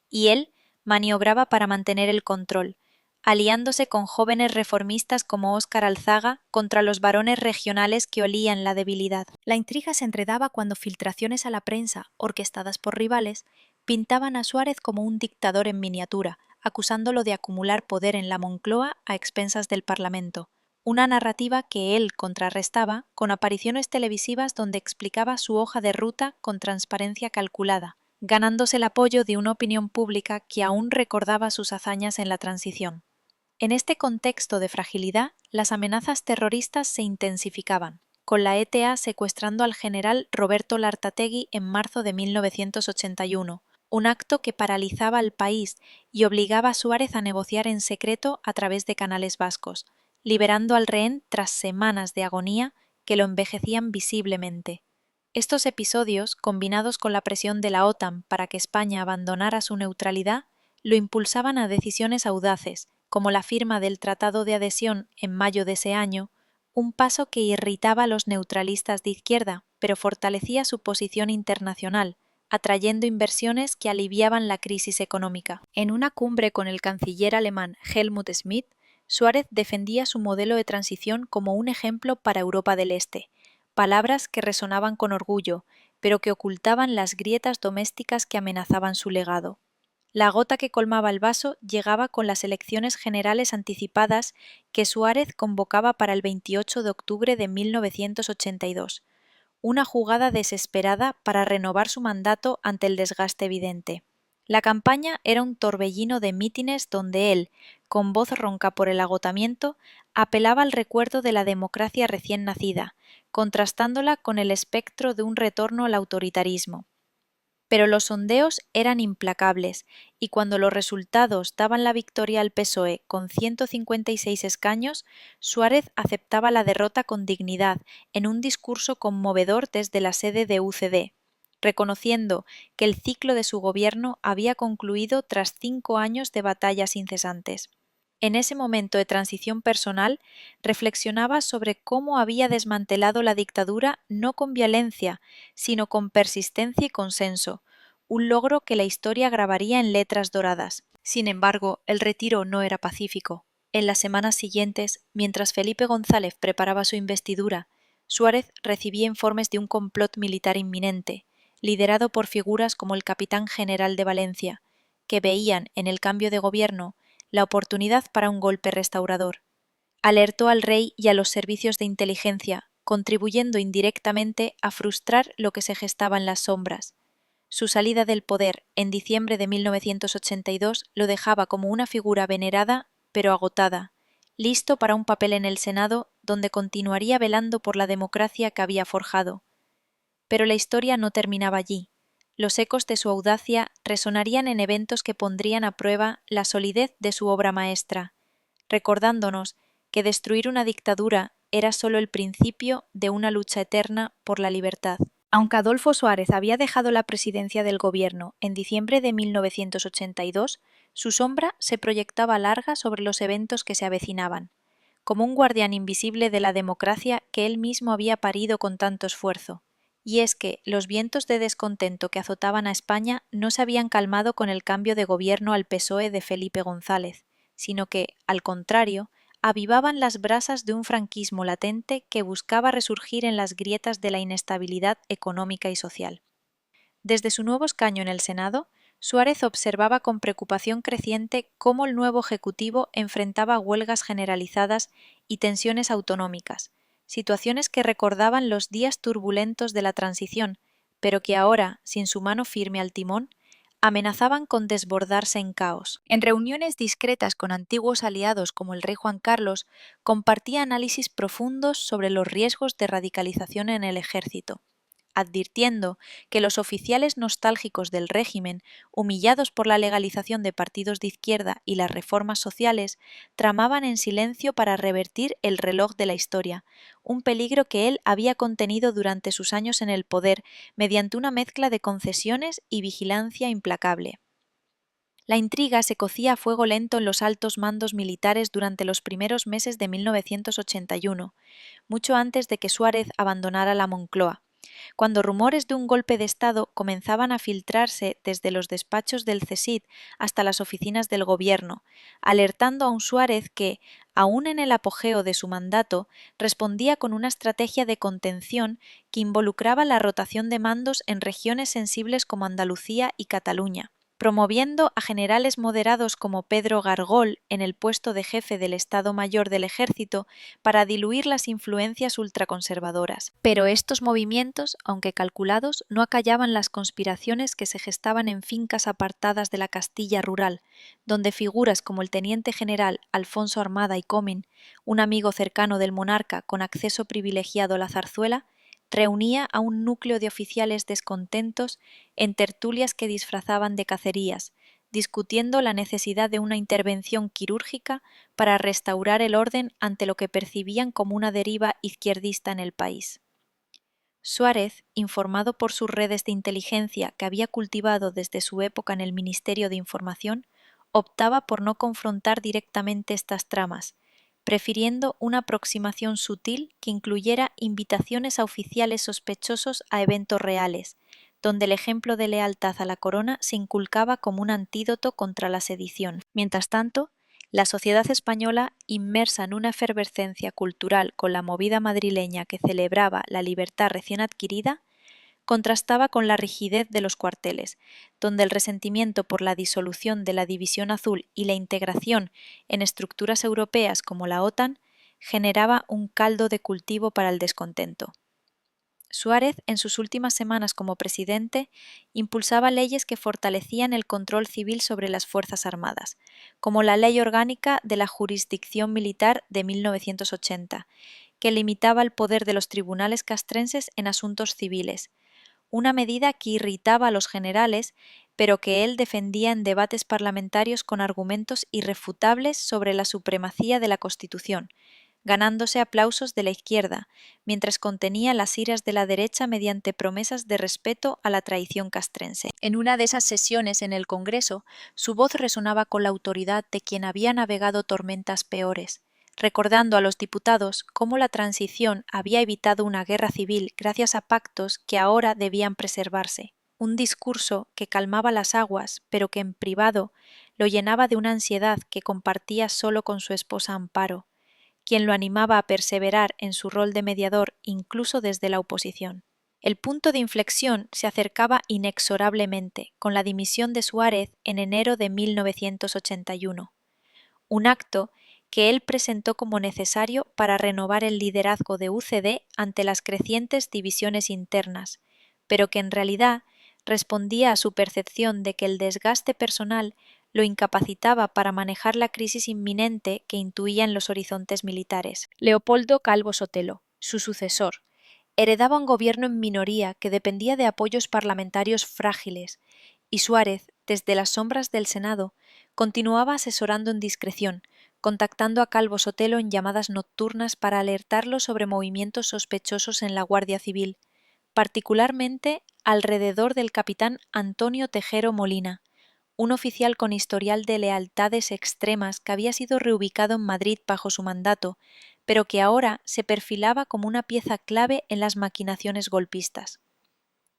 y él maniobraba para mantener el control, aliándose con jóvenes reformistas como Óscar Alzaga contra los varones regionales que olían la debilidad. La intriga se enredaba cuando filtraciones a la prensa, orquestadas por rivales, pintaban a Suárez como un dictador en miniatura, acusándolo de acumular poder en la Moncloa a expensas del Parlamento, una narrativa que él contrarrestaba con apariciones televisivas donde explicaba su hoja de ruta con transparencia calculada, ganándose el apoyo de una opinión pública que aún recordaba sus hazañas en la transición. En este contexto de fragilidad, las amenazas terroristas se intensificaban, con la ETA secuestrando al general Roberto Lartategui en marzo de 1981, un acto que paralizaba al país y obligaba a Suárez a negociar en secreto a través de canales vascos, liberando al rehén tras semanas de agonía que lo envejecían visiblemente. Estos episodios, combinados con la presión de la OTAN para que España abandonara su neutralidad, lo impulsaban a decisiones audaces, como la firma del Tratado de Adhesión en mayo de ese año, un paso que irritaba a los neutralistas de izquierda, pero fortalecía su posición internacional, atrayendo inversiones que aliviaban la crisis económica. En una cumbre con el canciller alemán Helmut Schmidt, Suárez defendía su modelo de transición como un ejemplo para Europa del Este, palabras que resonaban con orgullo, pero que ocultaban las grietas domésticas que amenazaban su legado. La gota que colmaba el vaso llegaba con las elecciones generales anticipadas que Suárez convocaba para el 28 de octubre de 1982, una jugada desesperada para renovar su mandato ante el desgaste evidente. La campaña era un torbellino de mítines donde él, con voz ronca por el agotamiento, apelaba al recuerdo de la democracia recién nacida, contrastándola con el espectro de un retorno al autoritarismo. Pero los sondeos eran implacables, y cuando los resultados daban la victoria al PSOE con 156 escaños, Suárez aceptaba la derrota con dignidad en un discurso conmovedor desde la sede de UCD, reconociendo que el ciclo de su gobierno había concluido tras 5 años de batallas incesantes. En ese momento de transición personal, reflexionaba sobre cómo había desmantelado la dictadura no con violencia, sino con persistencia y consenso, un logro que la historia grabaría en letras doradas. Sin embargo, el retiro no era pacífico. En las semanas siguientes, mientras Felipe González preparaba su investidura, Suárez recibía informes de un complot militar inminente, liderado por figuras como el capitán general de Valencia, que veían en el cambio de gobierno la oportunidad para un golpe restaurador. Alertó al rey y a los servicios de inteligencia, contribuyendo indirectamente a frustrar lo que se gestaba en las sombras. Su salida del poder en diciembre de 1982 lo dejaba como una figura venerada, pero agotada, listo para un papel en el Senado donde continuaría velando por la democracia que había forjado. Pero la historia no terminaba allí. Los ecos de su audacia resonarían en eventos que pondrían a prueba la solidez de su obra maestra, recordándonos que destruir una dictadura era solo el principio de una lucha eterna por la libertad. Aunque Adolfo Suárez había dejado la presidencia del gobierno en diciembre de 1982, su sombra se proyectaba larga sobre los eventos que se avecinaban, como un guardián invisible de la democracia que él mismo había parido con tanto esfuerzo. Y es que los vientos de descontento que azotaban a España no se habían calmado con el cambio de gobierno al PSOE de Felipe González, sino que, al contrario, avivaban las brasas de un franquismo latente que buscaba resurgir en las grietas de la inestabilidad económica y social. Desde su nuevo escaño en el Senado, Suárez observaba con preocupación creciente cómo el nuevo Ejecutivo enfrentaba huelgas generalizadas y tensiones autonómicas, situaciones que recordaban los días turbulentos de la transición, pero que ahora, sin su mano firme al timón, amenazaban con desbordarse en caos. En reuniones discretas con antiguos aliados como el rey Juan Carlos, compartía análisis profundos sobre los riesgos de radicalización en el ejército, advirtiendo que los oficiales nostálgicos del régimen, humillados por la legalización de partidos de izquierda y las reformas sociales, tramaban en silencio para revertir el reloj de la historia, un peligro que él había contenido durante sus años en el poder mediante una mezcla de concesiones y vigilancia implacable. La intriga se cocía a fuego lento en los altos mandos militares durante los primeros meses de 1981, mucho antes de que Suárez abandonara la Moncloa, cuando rumores de un golpe de Estado comenzaban a filtrarse desde los despachos del CSID hasta las oficinas del gobierno, alertando a un Suárez que, aún en el apogeo de su mandato, respondía con una estrategia de contención que involucraba la rotación de mandos en regiones sensibles como Andalucía y Cataluña, promoviendo a generales moderados como Pedro Gargol en el puesto de jefe del Estado Mayor del Ejército para diluir las influencias ultraconservadoras. Pero estos movimientos, aunque calculados, no acallaban las conspiraciones que se gestaban en fincas apartadas de la Castilla rural, donde figuras como el teniente general Alfonso Armada y Comín, un amigo cercano del monarca con acceso privilegiado a la zarzuela, reunía a un núcleo de oficiales descontentos en tertulias que disfrazaban de cacerías, discutiendo la necesidad de una intervención quirúrgica para restaurar el orden ante lo que percibían como una deriva izquierdista en el país. Suárez, informado por sus redes de inteligencia que había cultivado desde su época en el Ministerio de Información, optaba por no confrontar directamente estas tramas, prefiriendo una aproximación sutil que incluyera invitaciones a oficiales sospechosos a eventos reales, donde el ejemplo de lealtad a la corona se inculcaba como un antídoto contra la sedición. Mientras tanto, la sociedad española, inmersa en una efervescencia cultural con la movida madrileña que celebraba la libertad recién adquirida, contrastaba con la rigidez de los cuarteles, donde el resentimiento por la disolución de la División Azul y la integración en estructuras europeas como la OTAN generaba un caldo de cultivo para el descontento. Suárez, en sus últimas semanas como presidente, impulsaba leyes que fortalecían el control civil sobre las Fuerzas Armadas, como la Ley Orgánica de la Jurisdicción Militar de 1980, que limitaba el poder de los tribunales castrenses en asuntos civiles, una medida que irritaba a los generales, pero que él defendía en debates parlamentarios con argumentos irrefutables sobre la supremacía de la Constitución, ganándose aplausos de la izquierda, mientras contenía las iras de la derecha mediante promesas de respeto a la tradición castrense. En una de esas sesiones en el Congreso, su voz resonaba con la autoridad de quien había navegado tormentas peores, recordando a los diputados cómo la transición había evitado una guerra civil gracias a pactos que ahora debían preservarse. Un discurso que calmaba las aguas, pero que en privado lo llenaba de una ansiedad que compartía solo con su esposa Amparo, quien lo animaba a perseverar en su rol de mediador incluso desde la oposición. El punto de inflexión se acercaba inexorablemente con la dimisión de Suárez en enero de 1981, un acto que él presentó como necesario para renovar el liderazgo de UCD ante las crecientes divisiones internas, pero que en realidad respondía a su percepción de que el desgaste personal lo incapacitaba para manejar la crisis inminente que intuía en los horizontes militares. Leopoldo Calvo Sotelo, su sucesor, heredaba un gobierno en minoría que dependía de apoyos parlamentarios frágiles, y Suárez, desde las sombras del Senado, continuaba asesorando en discreción, contactando a Calvo Sotelo en llamadas nocturnas para alertarlo sobre movimientos sospechosos en la Guardia Civil, particularmente alrededor del capitán Antonio Tejero Molina, un oficial con historial de lealtades extremas que había sido reubicado en Madrid bajo su mandato, pero que ahora se perfilaba como una pieza clave en las maquinaciones golpistas.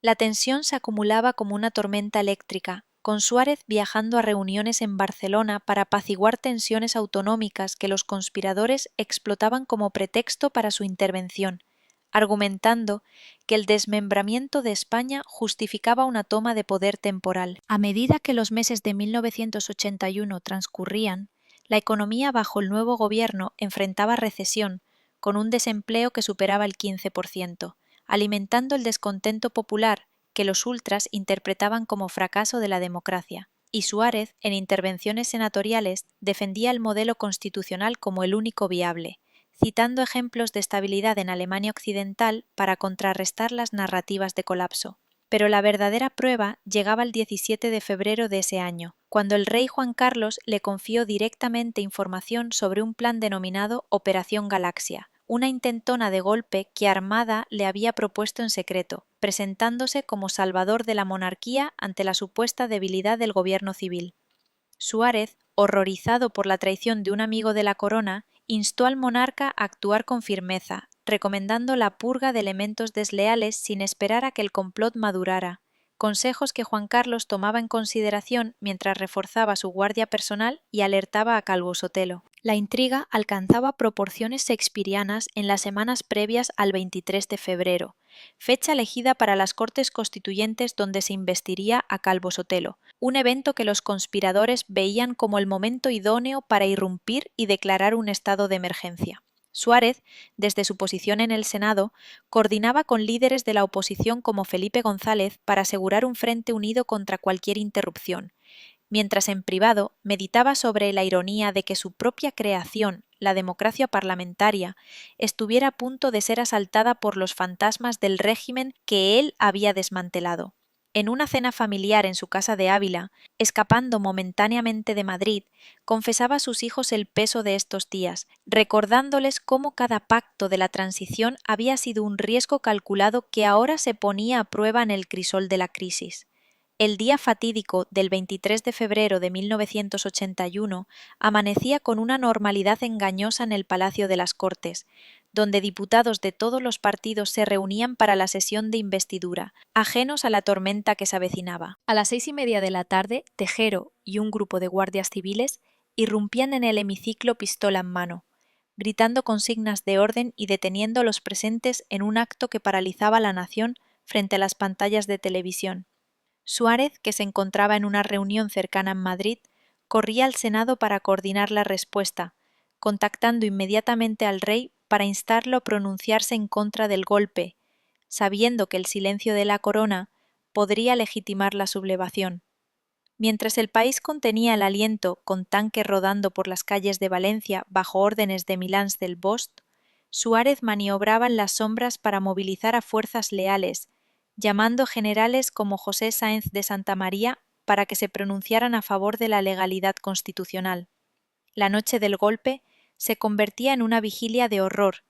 La tensión se acumulaba como una tormenta eléctrica, con Suárez viajando a reuniones en Barcelona para apaciguar tensiones autonómicas que los conspiradores explotaban como pretexto para su intervención, argumentando que el desmembramiento de España justificaba una toma de poder temporal. A medida que los meses de 1981 transcurrían, la economía bajo el nuevo gobierno enfrentaba recesión, con un desempleo que superaba el 15%, alimentando el descontento popular que los ultras interpretaban como fracaso de la democracia. Y Suárez, en intervenciones senatoriales, defendía el modelo constitucional como el único viable, citando ejemplos de estabilidad en Alemania Occidental para contrarrestar las narrativas de colapso. Pero la verdadera prueba llegaba el 17 de febrero de ese año, cuando el rey Juan Carlos le confió directamente información sobre un plan denominado Operación Galaxia, una intentona de golpe que Armada le había propuesto en secreto, presentándose como salvador de la monarquía ante la supuesta debilidad del gobierno civil. Suárez, horrorizado por la traición de un amigo de la corona, instó al monarca a actuar con firmeza, recomendando la purga de elementos desleales sin esperar a que el complot madurara, consejos que Juan Carlos tomaba en consideración mientras reforzaba su guardia personal y alertaba a Calvo Sotelo. La intriga alcanzaba proporciones shakespearianas en las semanas previas al 23 de febrero, fecha elegida para las Cortes Constituyentes donde se investiría a Calvo Sotelo, un evento que los conspiradores veían como el momento idóneo para irrumpir y declarar un estado de emergencia. Suárez, desde su posición en el Senado, coordinaba con líderes de la oposición como Felipe González para asegurar un frente unido contra cualquier interrupción, mientras en privado meditaba sobre la ironía de que su propia creación, la democracia parlamentaria, estuviera a punto de ser asaltada por los fantasmas del régimen que él había desmantelado. En una cena familiar en su casa de Ávila, escapando momentáneamente de Madrid, confesaba a sus hijos el peso de estos días, recordándoles cómo cada pacto de la transición había sido un riesgo calculado que ahora se ponía a prueba en el crisol de la crisis. El día fatídico del 23 de febrero de 1981 amanecía con una normalidad engañosa en el Palacio de las Cortes, donde diputados de todos los partidos se reunían para la sesión de investidura, ajenos a la tormenta que se avecinaba. A las 6:30 de la tarde, Tejero y un grupo de guardias civiles irrumpían en el hemiciclo pistola en mano, gritando consignas de orden y deteniendo a los presentes en un acto que paralizaba a la nación frente a las pantallas de televisión. Suárez, que se encontraba en una reunión cercana en Madrid, corría al Senado para coordinar la respuesta, contactando inmediatamente al rey para instarlo a pronunciarse en contra del golpe, sabiendo que el silencio de la corona podría legitimar la sublevación. Mientras el país contenía el aliento con tanques rodando por las calles de Valencia bajo órdenes de Milans del Bosch, Suárez maniobraba en las sombras para movilizar a fuerzas leales, llamando generales como José Sáenz de Santa María para que se pronunciaran a favor de la legalidad constitucional. La noche del golpe se convertía en una vigilia de horror,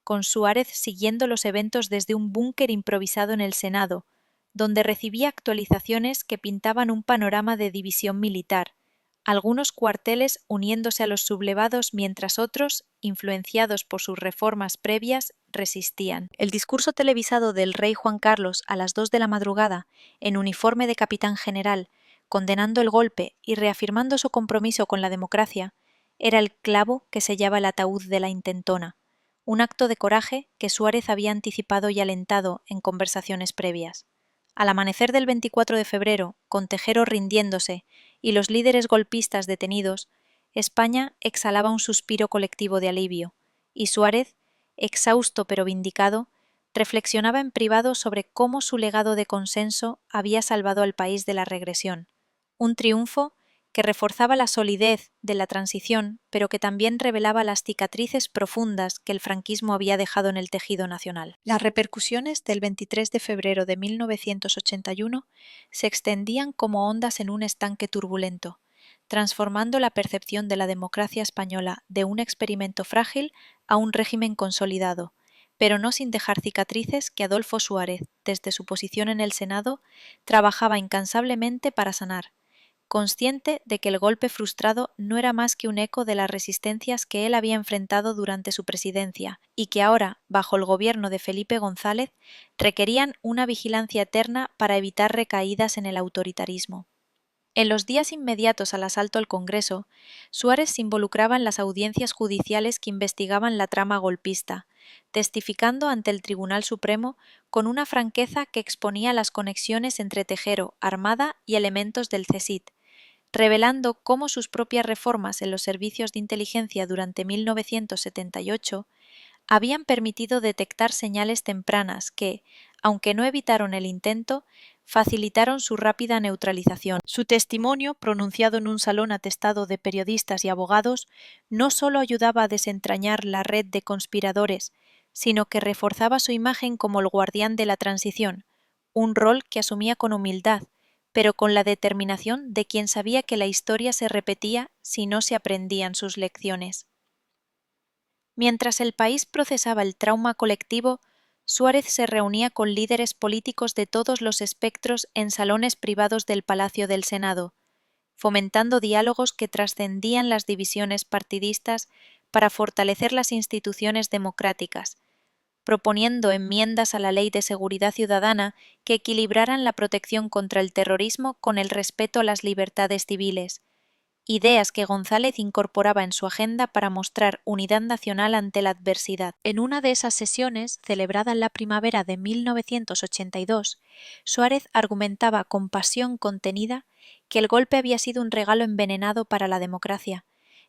con Suárez siguiendo los eventos desde un búnker improvisado en el Senado, donde recibía actualizaciones que pintaban un panorama de división militar, algunos cuarteles uniéndose a los sublevados mientras otros, influenciados por sus reformas previas, resistían. El discurso televisado del rey Juan Carlos a las 2 de la madrugada, en uniforme de capitán general, condenando el golpe y reafirmando su compromiso con la democracia, era el clavo que sellaba el ataúd de la intentona, un acto de coraje que Suárez había anticipado y alentado en conversaciones previas. Al amanecer del 24 de febrero, con Tejero rindiéndose y los líderes golpistas detenidos, España exhalaba un suspiro colectivo de alivio, y Suárez, exhausto pero vindicado, reflexionaba en privado sobre cómo su legado de consenso había salvado al país de la regresión, un triunfo que reforzaba la solidez de la transición, pero que también revelaba las cicatrices profundas que el franquismo había dejado en el tejido nacional. Las repercusiones del 23 de febrero de 1981 se extendían como ondas en un estanque turbulento, transformando la percepción de la democracia española de un experimento frágil a un régimen consolidado, pero no sin dejar cicatrices que Adolfo Suárez, desde su posición en el Senado, trabajaba incansablemente para sanar, consciente de que el golpe frustrado no era más que un eco de las resistencias que él había enfrentado durante su presidencia y que ahora, bajo el gobierno de Felipe González, requerían una vigilancia eterna para evitar recaídas en el autoritarismo. En los días inmediatos al asalto al Congreso, Suárez se involucraba en las audiencias judiciales que investigaban la trama golpista, testificando ante el Tribunal Supremo con una franqueza que exponía las conexiones entre Tejero, Armada y elementos del CSIC, revelando cómo sus propias reformas en los servicios de inteligencia durante 1978 habían permitido detectar señales tempranas que, aunque no evitaron el intento, facilitaron su rápida neutralización. Su testimonio, pronunciado en un salón atestado de periodistas y abogados, no solo ayudaba a desentrañar la red de conspiradores, sino que reforzaba su imagen como el guardián de la transición, un rol que asumía con humildad, pero con la determinación de quien sabía que la historia se repetía si no se aprendían sus lecciones. Mientras el país procesaba el trauma colectivo, Suárez se reunía con líderes políticos de todos los espectros en salones privados del Palacio del Senado, fomentando diálogos que trascendían las divisiones partidistas para fortalecer las instituciones democráticas, proponiendo enmiendas a la Ley de Seguridad Ciudadana que equilibraran la protección contra el terrorismo con el respeto a las libertades civiles, ideas que González incorporaba en su agenda para mostrar unidad nacional ante la adversidad. En una de esas sesiones, celebrada en la primavera de 1982, Suárez argumentaba con pasión contenida que el golpe había sido un regalo envenenado para la democracia,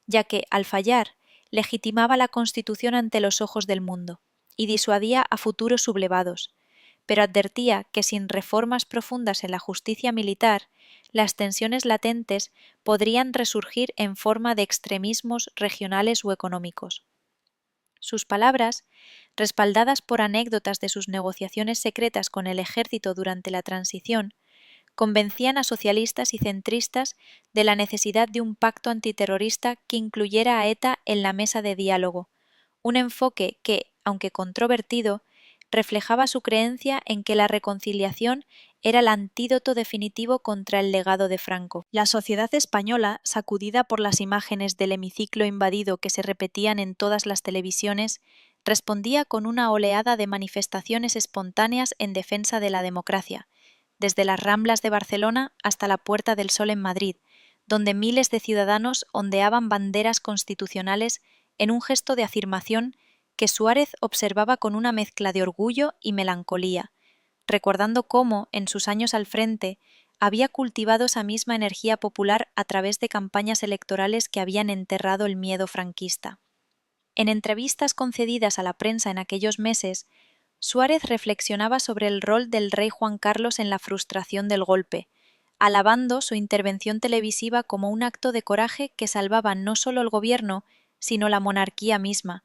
ya que, al fallar, legitimaba la Constitución ante los ojos del mundo y disuadía a futuros sublevados, pero advertía que sin reformas profundas en la justicia militar, las tensiones latentes podrían resurgir en forma de extremismos regionales o económicos. Sus palabras, respaldadas por anécdotas de sus negociaciones secretas con el ejército durante la transición, convencían a socialistas y centristas de la necesidad de un pacto antiterrorista que incluyera a ETA en la mesa de diálogo, un enfoque que, aunque controvertido, reflejaba su creencia en que la reconciliación era el antídoto definitivo contra el legado de Franco. La sociedad española, sacudida por las imágenes del hemiciclo invadido que se repetían en todas las televisiones, respondía con una oleada de manifestaciones espontáneas en defensa de la democracia, desde las Ramblas de Barcelona hasta la Puerta del Sol en Madrid, donde miles de ciudadanos ondeaban banderas constitucionales en un gesto de afirmación que Suárez observaba con una mezcla de orgullo y melancolía, recordando cómo, en sus años al frente, había cultivado esa misma energía popular a través de campañas electorales que habían enterrado el miedo franquista. En entrevistas concedidas a la prensa en aquellos meses, Suárez reflexionaba sobre el rol del rey Juan Carlos en la frustración del golpe, alabando su intervención televisiva como un acto de coraje que salvaba no solo el gobierno, sino la monarquía misma,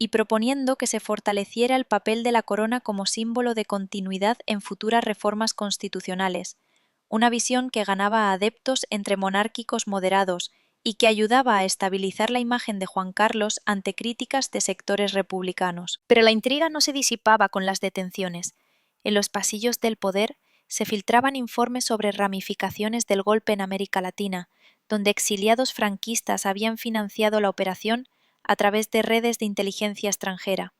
y proponiendo que se fortaleciera el papel de la corona como símbolo de continuidad en futuras reformas constitucionales, una visión que ganaba adeptos entre monárquicos moderados y que ayudaba a estabilizar la imagen de Juan Carlos ante críticas de sectores republicanos. Pero la intriga no se disipaba con las detenciones. En los pasillos del poder se filtraban informes sobre ramificaciones del golpe en América Latina, donde exiliados franquistas habían financiado la operación a través de redes de inteligencia extranjera.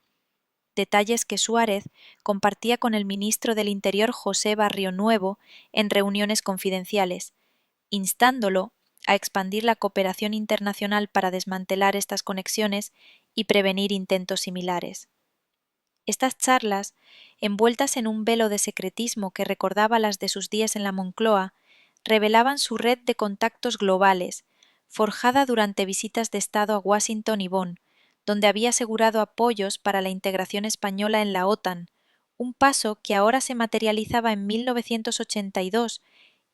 Detalles que Suárez compartía con el ministro del Interior José Barrionuevo en reuniones confidenciales, instándolo a expandir la cooperación internacional para desmantelar estas conexiones y prevenir intentos similares. Estas charlas, envueltas en un velo de secretismo que recordaba las de sus días en la Moncloa, revelaban su red de contactos globales, forjada durante visitas de Estado a Washington y Bonn, donde había asegurado apoyos para la integración española en la OTAN, un paso que ahora se materializaba en 1982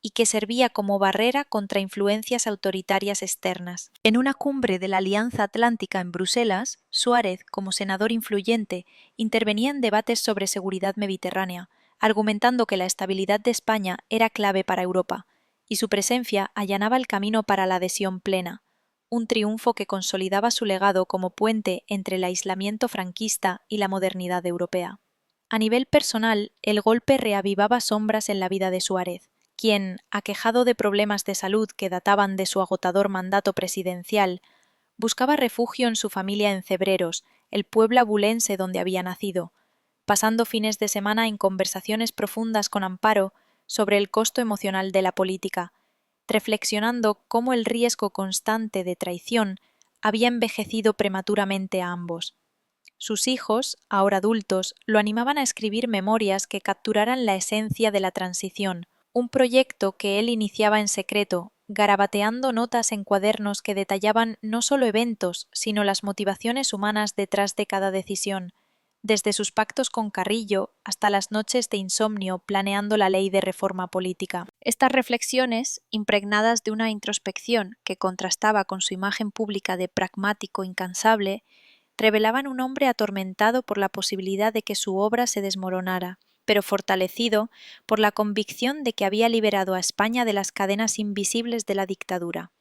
y que servía como barrera contra influencias autoritarias externas. En una cumbre de la Alianza Atlántica en Bruselas, Suárez, como senador influyente, intervenía en debates sobre seguridad mediterránea, argumentando que la estabilidad de España era clave para Europa, y su presencia allanaba el camino para la adhesión plena, un triunfo que consolidaba su legado como puente entre el aislamiento franquista y la modernidad europea. A nivel personal, el golpe reavivaba sombras en la vida de Suárez, quien, aquejado de problemas de salud que databan de su agotador mandato presidencial, buscaba refugio en su familia en Cebreros, el pueblo abulense donde había nacido, pasando fines de semana en conversaciones profundas con Amparo sobre el costo emocional de la política, reflexionando cómo el riesgo constante de traición había envejecido prematuramente a ambos. Sus hijos, ahora adultos, lo animaban a escribir memorias que capturaran la esencia de la transición, un proyecto que él iniciaba en secreto, garabateando notas en cuadernos que detallaban no solo eventos, sino las motivaciones humanas detrás de cada decisión, desde sus pactos con Carrillo hasta las noches de insomnio planeando la ley de reforma política. Estas reflexiones, impregnadas de una introspección que contrastaba con su imagen pública de pragmático incansable, revelaban un hombre atormentado por la posibilidad de que su obra se desmoronara, pero fortalecido por la convicción de que había liberado a España de las cadenas invisibles de la dictadura.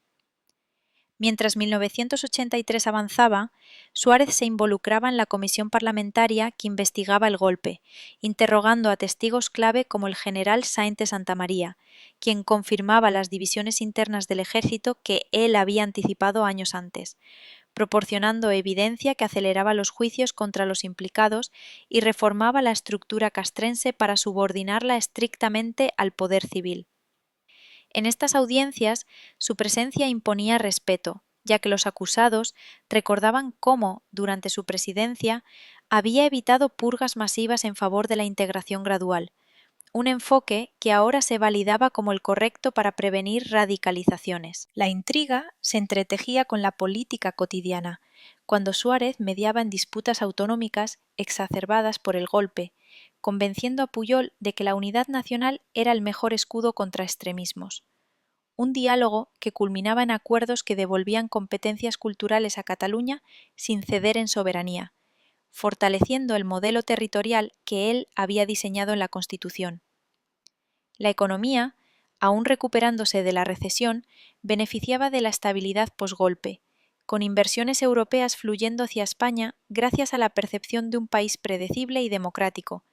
Mientras 1983 avanzaba, Suárez se involucraba en la comisión parlamentaria que investigaba el golpe, interrogando a testigos clave como el general Sáenz de Santamaría, quien confirmaba las divisiones internas del ejército que él había anticipado años antes, proporcionando evidencia que aceleraba los juicios contra los implicados y reformaba la estructura castrense para subordinarla estrictamente al poder civil. En estas audiencias, su presencia imponía respeto, ya que los acusados recordaban cómo, durante su presidencia, había evitado purgas masivas en favor de la integración gradual, un enfoque que ahora se validaba como el correcto para prevenir radicalizaciones. La intriga se entretejía con la política cotidiana, cuando Suárez mediaba en disputas autonómicas exacerbadas por el golpe, convenciendo a Pujol de que la unidad nacional era el mejor escudo contra extremismos. Un diálogo que culminaba en acuerdos que devolvían competencias culturales a Cataluña sin ceder en soberanía, fortaleciendo el modelo territorial que él había diseñado en la Constitución. La economía, aún recuperándose de la recesión, beneficiaba de la estabilidad posgolpe, con inversiones europeas fluyendo hacia España gracias a la percepción de un país predecible y democrático.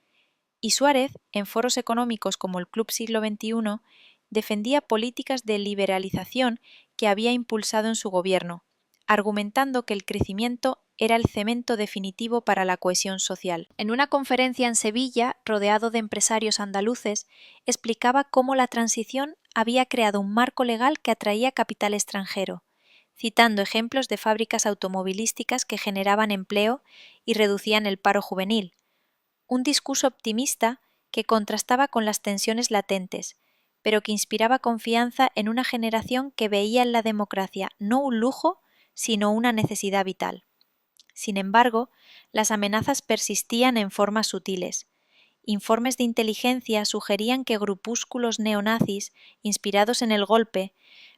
Y Suárez, en foros económicos como el Club Siglo XXI, defendía políticas de liberalización que había impulsado en su gobierno, argumentando que el crecimiento era el cemento definitivo para la cohesión social. En una conferencia en Sevilla, rodeado de empresarios andaluces, explicaba cómo la transición había creado un marco legal que atraía capital extranjero, citando ejemplos de fábricas automovilísticas que generaban empleo y reducían el paro juvenil. Un discurso optimista que contrastaba con las tensiones latentes, pero que inspiraba confianza en una generación que veía en la democracia no un lujo, sino una necesidad vital. Sin embargo, las amenazas persistían en formas sutiles. Informes de inteligencia sugerían que grupúsculos neonazis, inspirados en el golpe,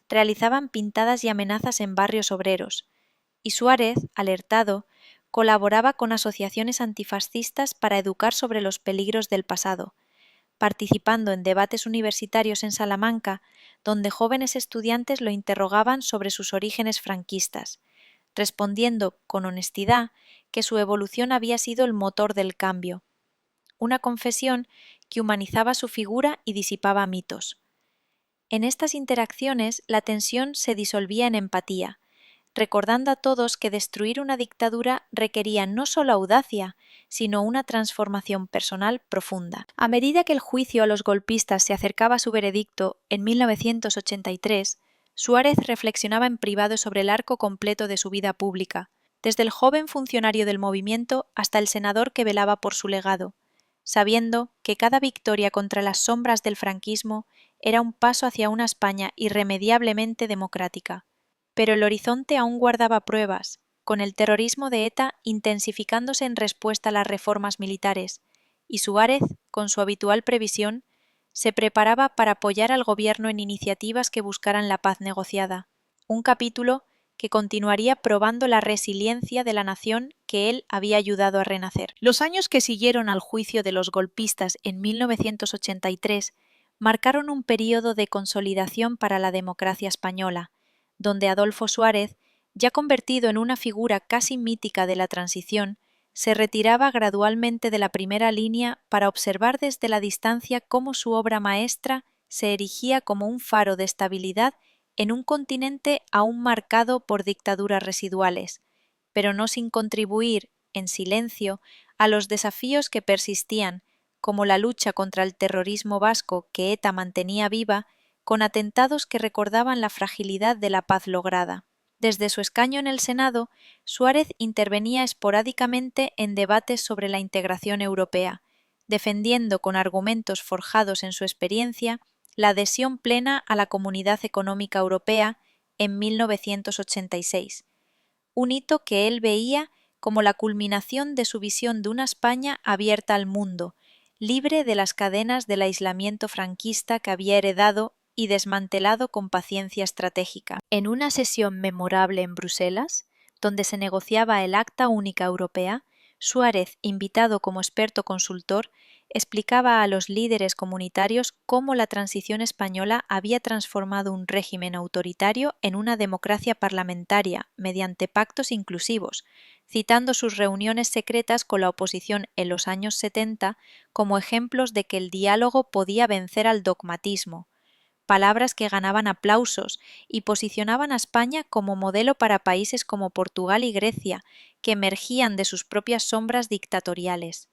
realizaban pintadas y amenazas en barrios obreros, y Suárez, alertado, colaboraba con asociaciones antifascistas para educar sobre los peligros del pasado, participando en debates universitarios en Salamanca, donde jóvenes estudiantes lo interrogaban sobre sus orígenes franquistas, respondiendo con honestidad que su evolución había sido el motor del cambio, una confesión que humanizaba su figura y disipaba mitos. En estas interacciones la tensión se disolvía en empatía, recordando a todos que destruir una dictadura requería no solo audacia, sino una transformación personal profunda. A medida que el juicio a los golpistas se acercaba a su veredicto en 1983, Suárez reflexionaba en privado sobre el arco completo de su vida pública, desde el joven funcionario del movimiento hasta el senador que velaba por su legado, sabiendo que cada victoria contra las sombras del franquismo era un paso hacia una España irremediablemente democrática. Pero el horizonte aún guardaba pruebas, con el terrorismo de ETA intensificándose en respuesta a las reformas militares, y Suárez, con su habitual previsión, se preparaba para apoyar al gobierno en iniciativas que buscaran la paz negociada, un capítulo que continuaría probando la resiliencia de la nación que él había ayudado a renacer. Los años que siguieron al juicio de los golpistas en 1983 marcaron un período de consolidación para la democracia española, donde Adolfo Suárez, ya convertido en una figura casi mítica de la transición, se retiraba gradualmente de la primera línea para observar desde la distancia cómo su obra maestra se erigía como un faro de estabilidad en un continente aún marcado por dictaduras residuales, pero no sin contribuir, en silencio, a los desafíos que persistían, como la lucha contra el terrorismo vasco que ETA mantenía viva, con atentados que recordaban la fragilidad de la paz lograda. Desde su escaño en el Senado, Suárez intervenía esporádicamente en debates sobre la integración europea, defendiendo con argumentos forjados en su experiencia la adhesión plena a la Comunidad Económica Europea en 1986, un hito que él veía como la culminación de su visión de una España abierta al mundo, libre de las cadenas del aislamiento franquista que había heredado y desmantelado con paciencia estratégica. En una sesión memorable en Bruselas, donde se negociaba el Acta Única Europea, Suárez, invitado como experto consultor, explicaba a los líderes comunitarios cómo la transición española había transformado un régimen autoritario en una democracia parlamentaria mediante pactos inclusivos, citando sus reuniones secretas con la oposición en los años 70 como ejemplos de que el diálogo podía vencer al dogmatismo, palabras que ganaban aplausos y posicionaban a España como modelo para países como Portugal y Grecia, que emergían de sus propias sombras dictatoriales.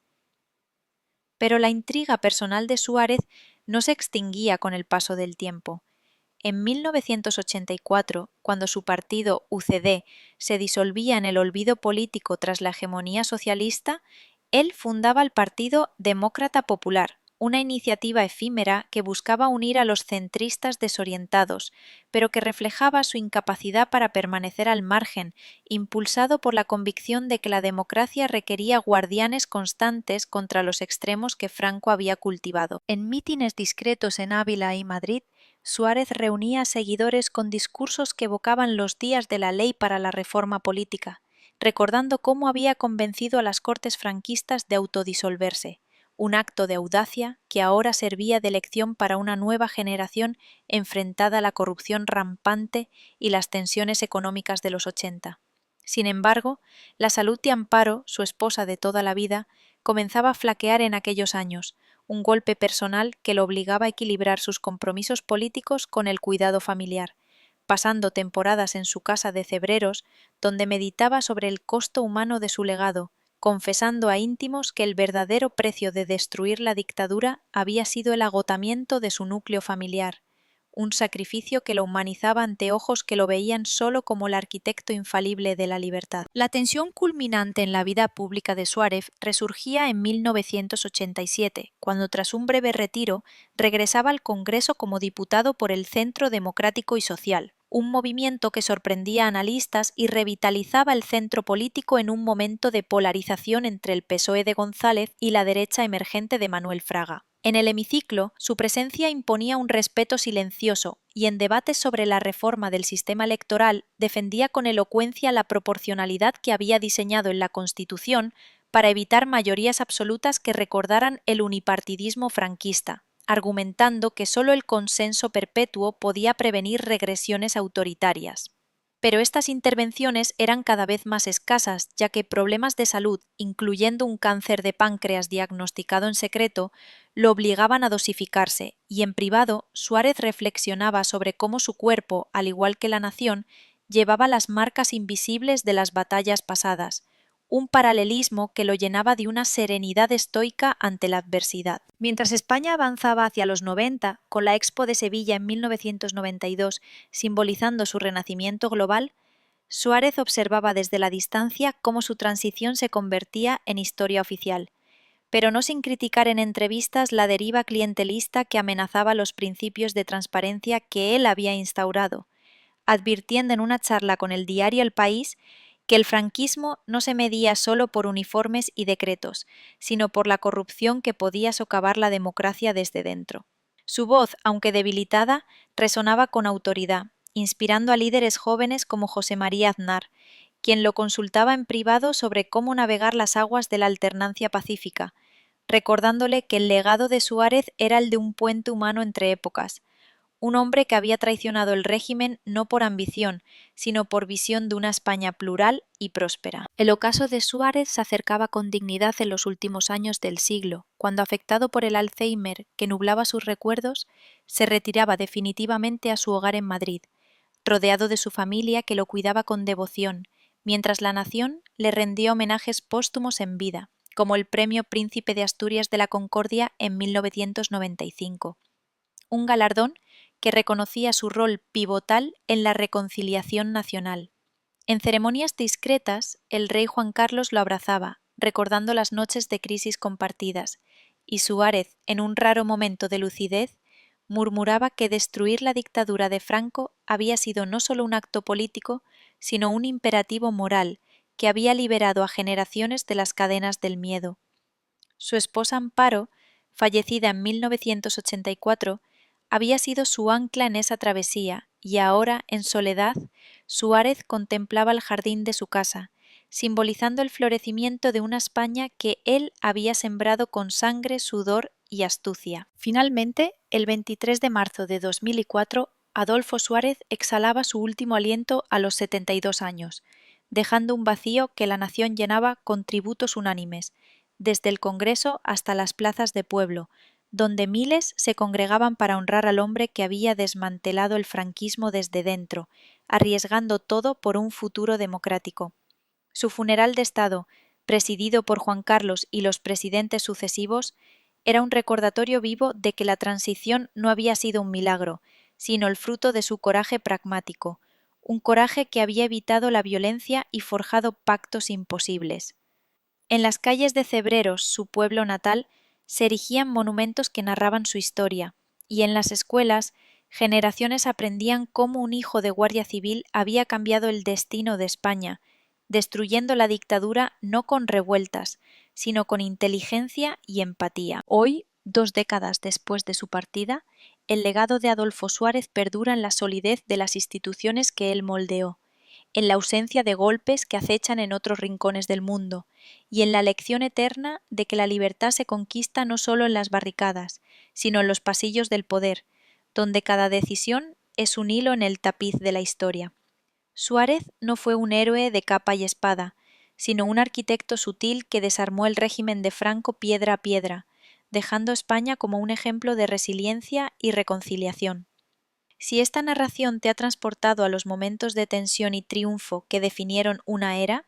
Pero la intriga personal de Suárez no se extinguía con el paso del tiempo. en 1984, cuando su partido UCD se disolvía en el olvido político tras la hegemonía socialista, él fundaba el Partido Demócrata Popular, una iniciativa efímera que buscaba unir a los centristas desorientados, pero que reflejaba su incapacidad para permanecer al margen, impulsado por la convicción de que la democracia requería guardianes constantes contra los extremos que Franco había cultivado. En mítines discretos en Ávila y Madrid, Suárez reunía a seguidores con discursos que evocaban los días de la ley para la reforma política, recordando cómo había convencido a las Cortes franquistas de autodisolverse, un acto de audacia que ahora servía de lección para una nueva generación enfrentada a la corrupción rampante y las tensiones económicas de los 80. Sin embargo, la salud de Amparo, su esposa de toda la vida, comenzaba a flaquear en aquellos años, un golpe personal que lo obligaba a equilibrar sus compromisos políticos con el cuidado familiar, pasando temporadas en su casa de Cebreros, donde meditaba sobre el costo humano de su legado, confesando a íntimos que el verdadero precio de destruir la dictadura había sido el agotamiento de su núcleo familiar, un sacrificio que lo humanizaba ante ojos que lo veían solo como el arquitecto infalible de la libertad. La tensión culminante en la vida pública de Suárez resurgía en 1987, cuando tras un breve retiro regresaba al Congreso como diputado por el Centro Democrático y Social, un movimiento que sorprendía a analistas y revitalizaba el centro político en un momento de polarización entre el PSOE de González y la derecha emergente de Manuel Fraga. En el hemiciclo, su presencia imponía un respeto silencioso y en debates sobre la reforma del sistema electoral defendía con elocuencia la proporcionalidad que había diseñado en la Constitución para evitar mayorías absolutas que recordaran el unipartidismo franquista, argumentando que solo el consenso perpetuo podía prevenir regresiones autoritarias. Pero estas intervenciones eran cada vez más escasas, ya que problemas de salud, incluyendo un cáncer de páncreas diagnosticado en secreto, lo obligaban a dosificarse, y en privado Suárez reflexionaba sobre cómo su cuerpo, al igual que la nación, llevaba las marcas invisibles de las batallas pasadas, un paralelismo que lo llenaba de una serenidad estoica ante la adversidad. Mientras España avanzaba hacia los 90, con la Expo de Sevilla en 1992 simbolizando su renacimiento global, Suárez observaba desde la distancia cómo su transición se convertía en historia oficial, pero no sin criticar en entrevistas la deriva clientelista que amenazaba los principios de transparencia que él había instaurado, advirtiendo en una charla con el diario El País que el franquismo no se medía solo por uniformes y decretos, sino por la corrupción que podía socavar la democracia desde dentro. Su voz, aunque debilitada, resonaba con autoridad, inspirando a líderes jóvenes como José María Aznar, quien lo consultaba en privado sobre cómo navegar las aguas de la alternancia pacífica, recordándole que el legado de Suárez era el de un puente humano entre épocas, un hombre que había traicionado el régimen no por ambición, sino por visión de una España plural y próspera. El ocaso de Suárez se acercaba con dignidad en los últimos años del siglo, cuando, afectado por el Alzheimer que nublaba sus recuerdos, se retiraba definitivamente a su hogar en Madrid, rodeado de su familia que lo cuidaba con devoción, mientras la nación le rendía homenajes póstumos en vida, como el Premio Príncipe de Asturias de la Concordia en 1995. Un galardón que reconocía su rol pivotal en la reconciliación nacional. En ceremonias discretas, el rey Juan Carlos lo abrazaba, recordando las noches de crisis compartidas, y Suárez, en un raro momento de lucidez, murmuraba que destruir la dictadura de Franco había sido no solo un acto político, sino un imperativo moral que había liberado a generaciones de las cadenas del miedo. Su esposa Amparo, fallecida en 1984, había sido su ancla en esa travesía, y ahora, en soledad, Suárez contemplaba el jardín de su casa, simbolizando el florecimiento de una España que él había sembrado con sangre, sudor y astucia. Finalmente, el 23 de marzo de 2004, Adolfo Suárez exhalaba su último aliento a los 72 años, dejando un vacío que la nación llenaba con tributos unánimes, desde el Congreso hasta las plazas de pueblo, donde miles se congregaban para honrar al hombre que había desmantelado el franquismo desde dentro, arriesgando todo por un futuro democrático. Su funeral de Estado, presidido por Juan Carlos y los presidentes sucesivos, era un recordatorio vivo de que la transición no había sido un milagro, sino el fruto de su coraje pragmático, un coraje que había evitado la violencia y forjado pactos imposibles. En las calles de Cebreros, su pueblo natal, se erigían monumentos que narraban su historia, y en las escuelas generaciones aprendían cómo un hijo de guardia civil había cambiado el destino de España, destruyendo la dictadura no con revueltas, sino con inteligencia y empatía. Hoy, 2 décadas después de su partida, el legado de Adolfo Suárez perdura en la solidez de las instituciones que él moldeó, en la ausencia de golpes que acechan en otros rincones del mundo, y en la lección eterna de que la libertad se conquista no solo en las barricadas, sino en los pasillos del poder, donde cada decisión es un hilo en el tapiz de la historia. Suárez no fue un héroe de capa y espada, sino un arquitecto sutil que desarmó el régimen de Franco piedra a piedra, dejando a España como un ejemplo de resiliencia y reconciliación. Si esta narración te ha transportado a los momentos de tensión y triunfo que definieron una era,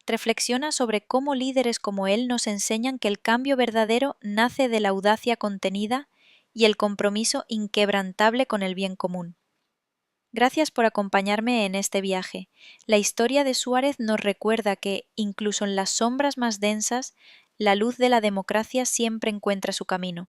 reflexiona sobre cómo líderes como él nos enseñan que el cambio verdadero nace de la audacia contenida y el compromiso inquebrantable con el bien común. Gracias por acompañarme en este viaje. La historia de Suárez nos recuerda que, incluso en las sombras más densas, la luz de la democracia siempre encuentra su camino.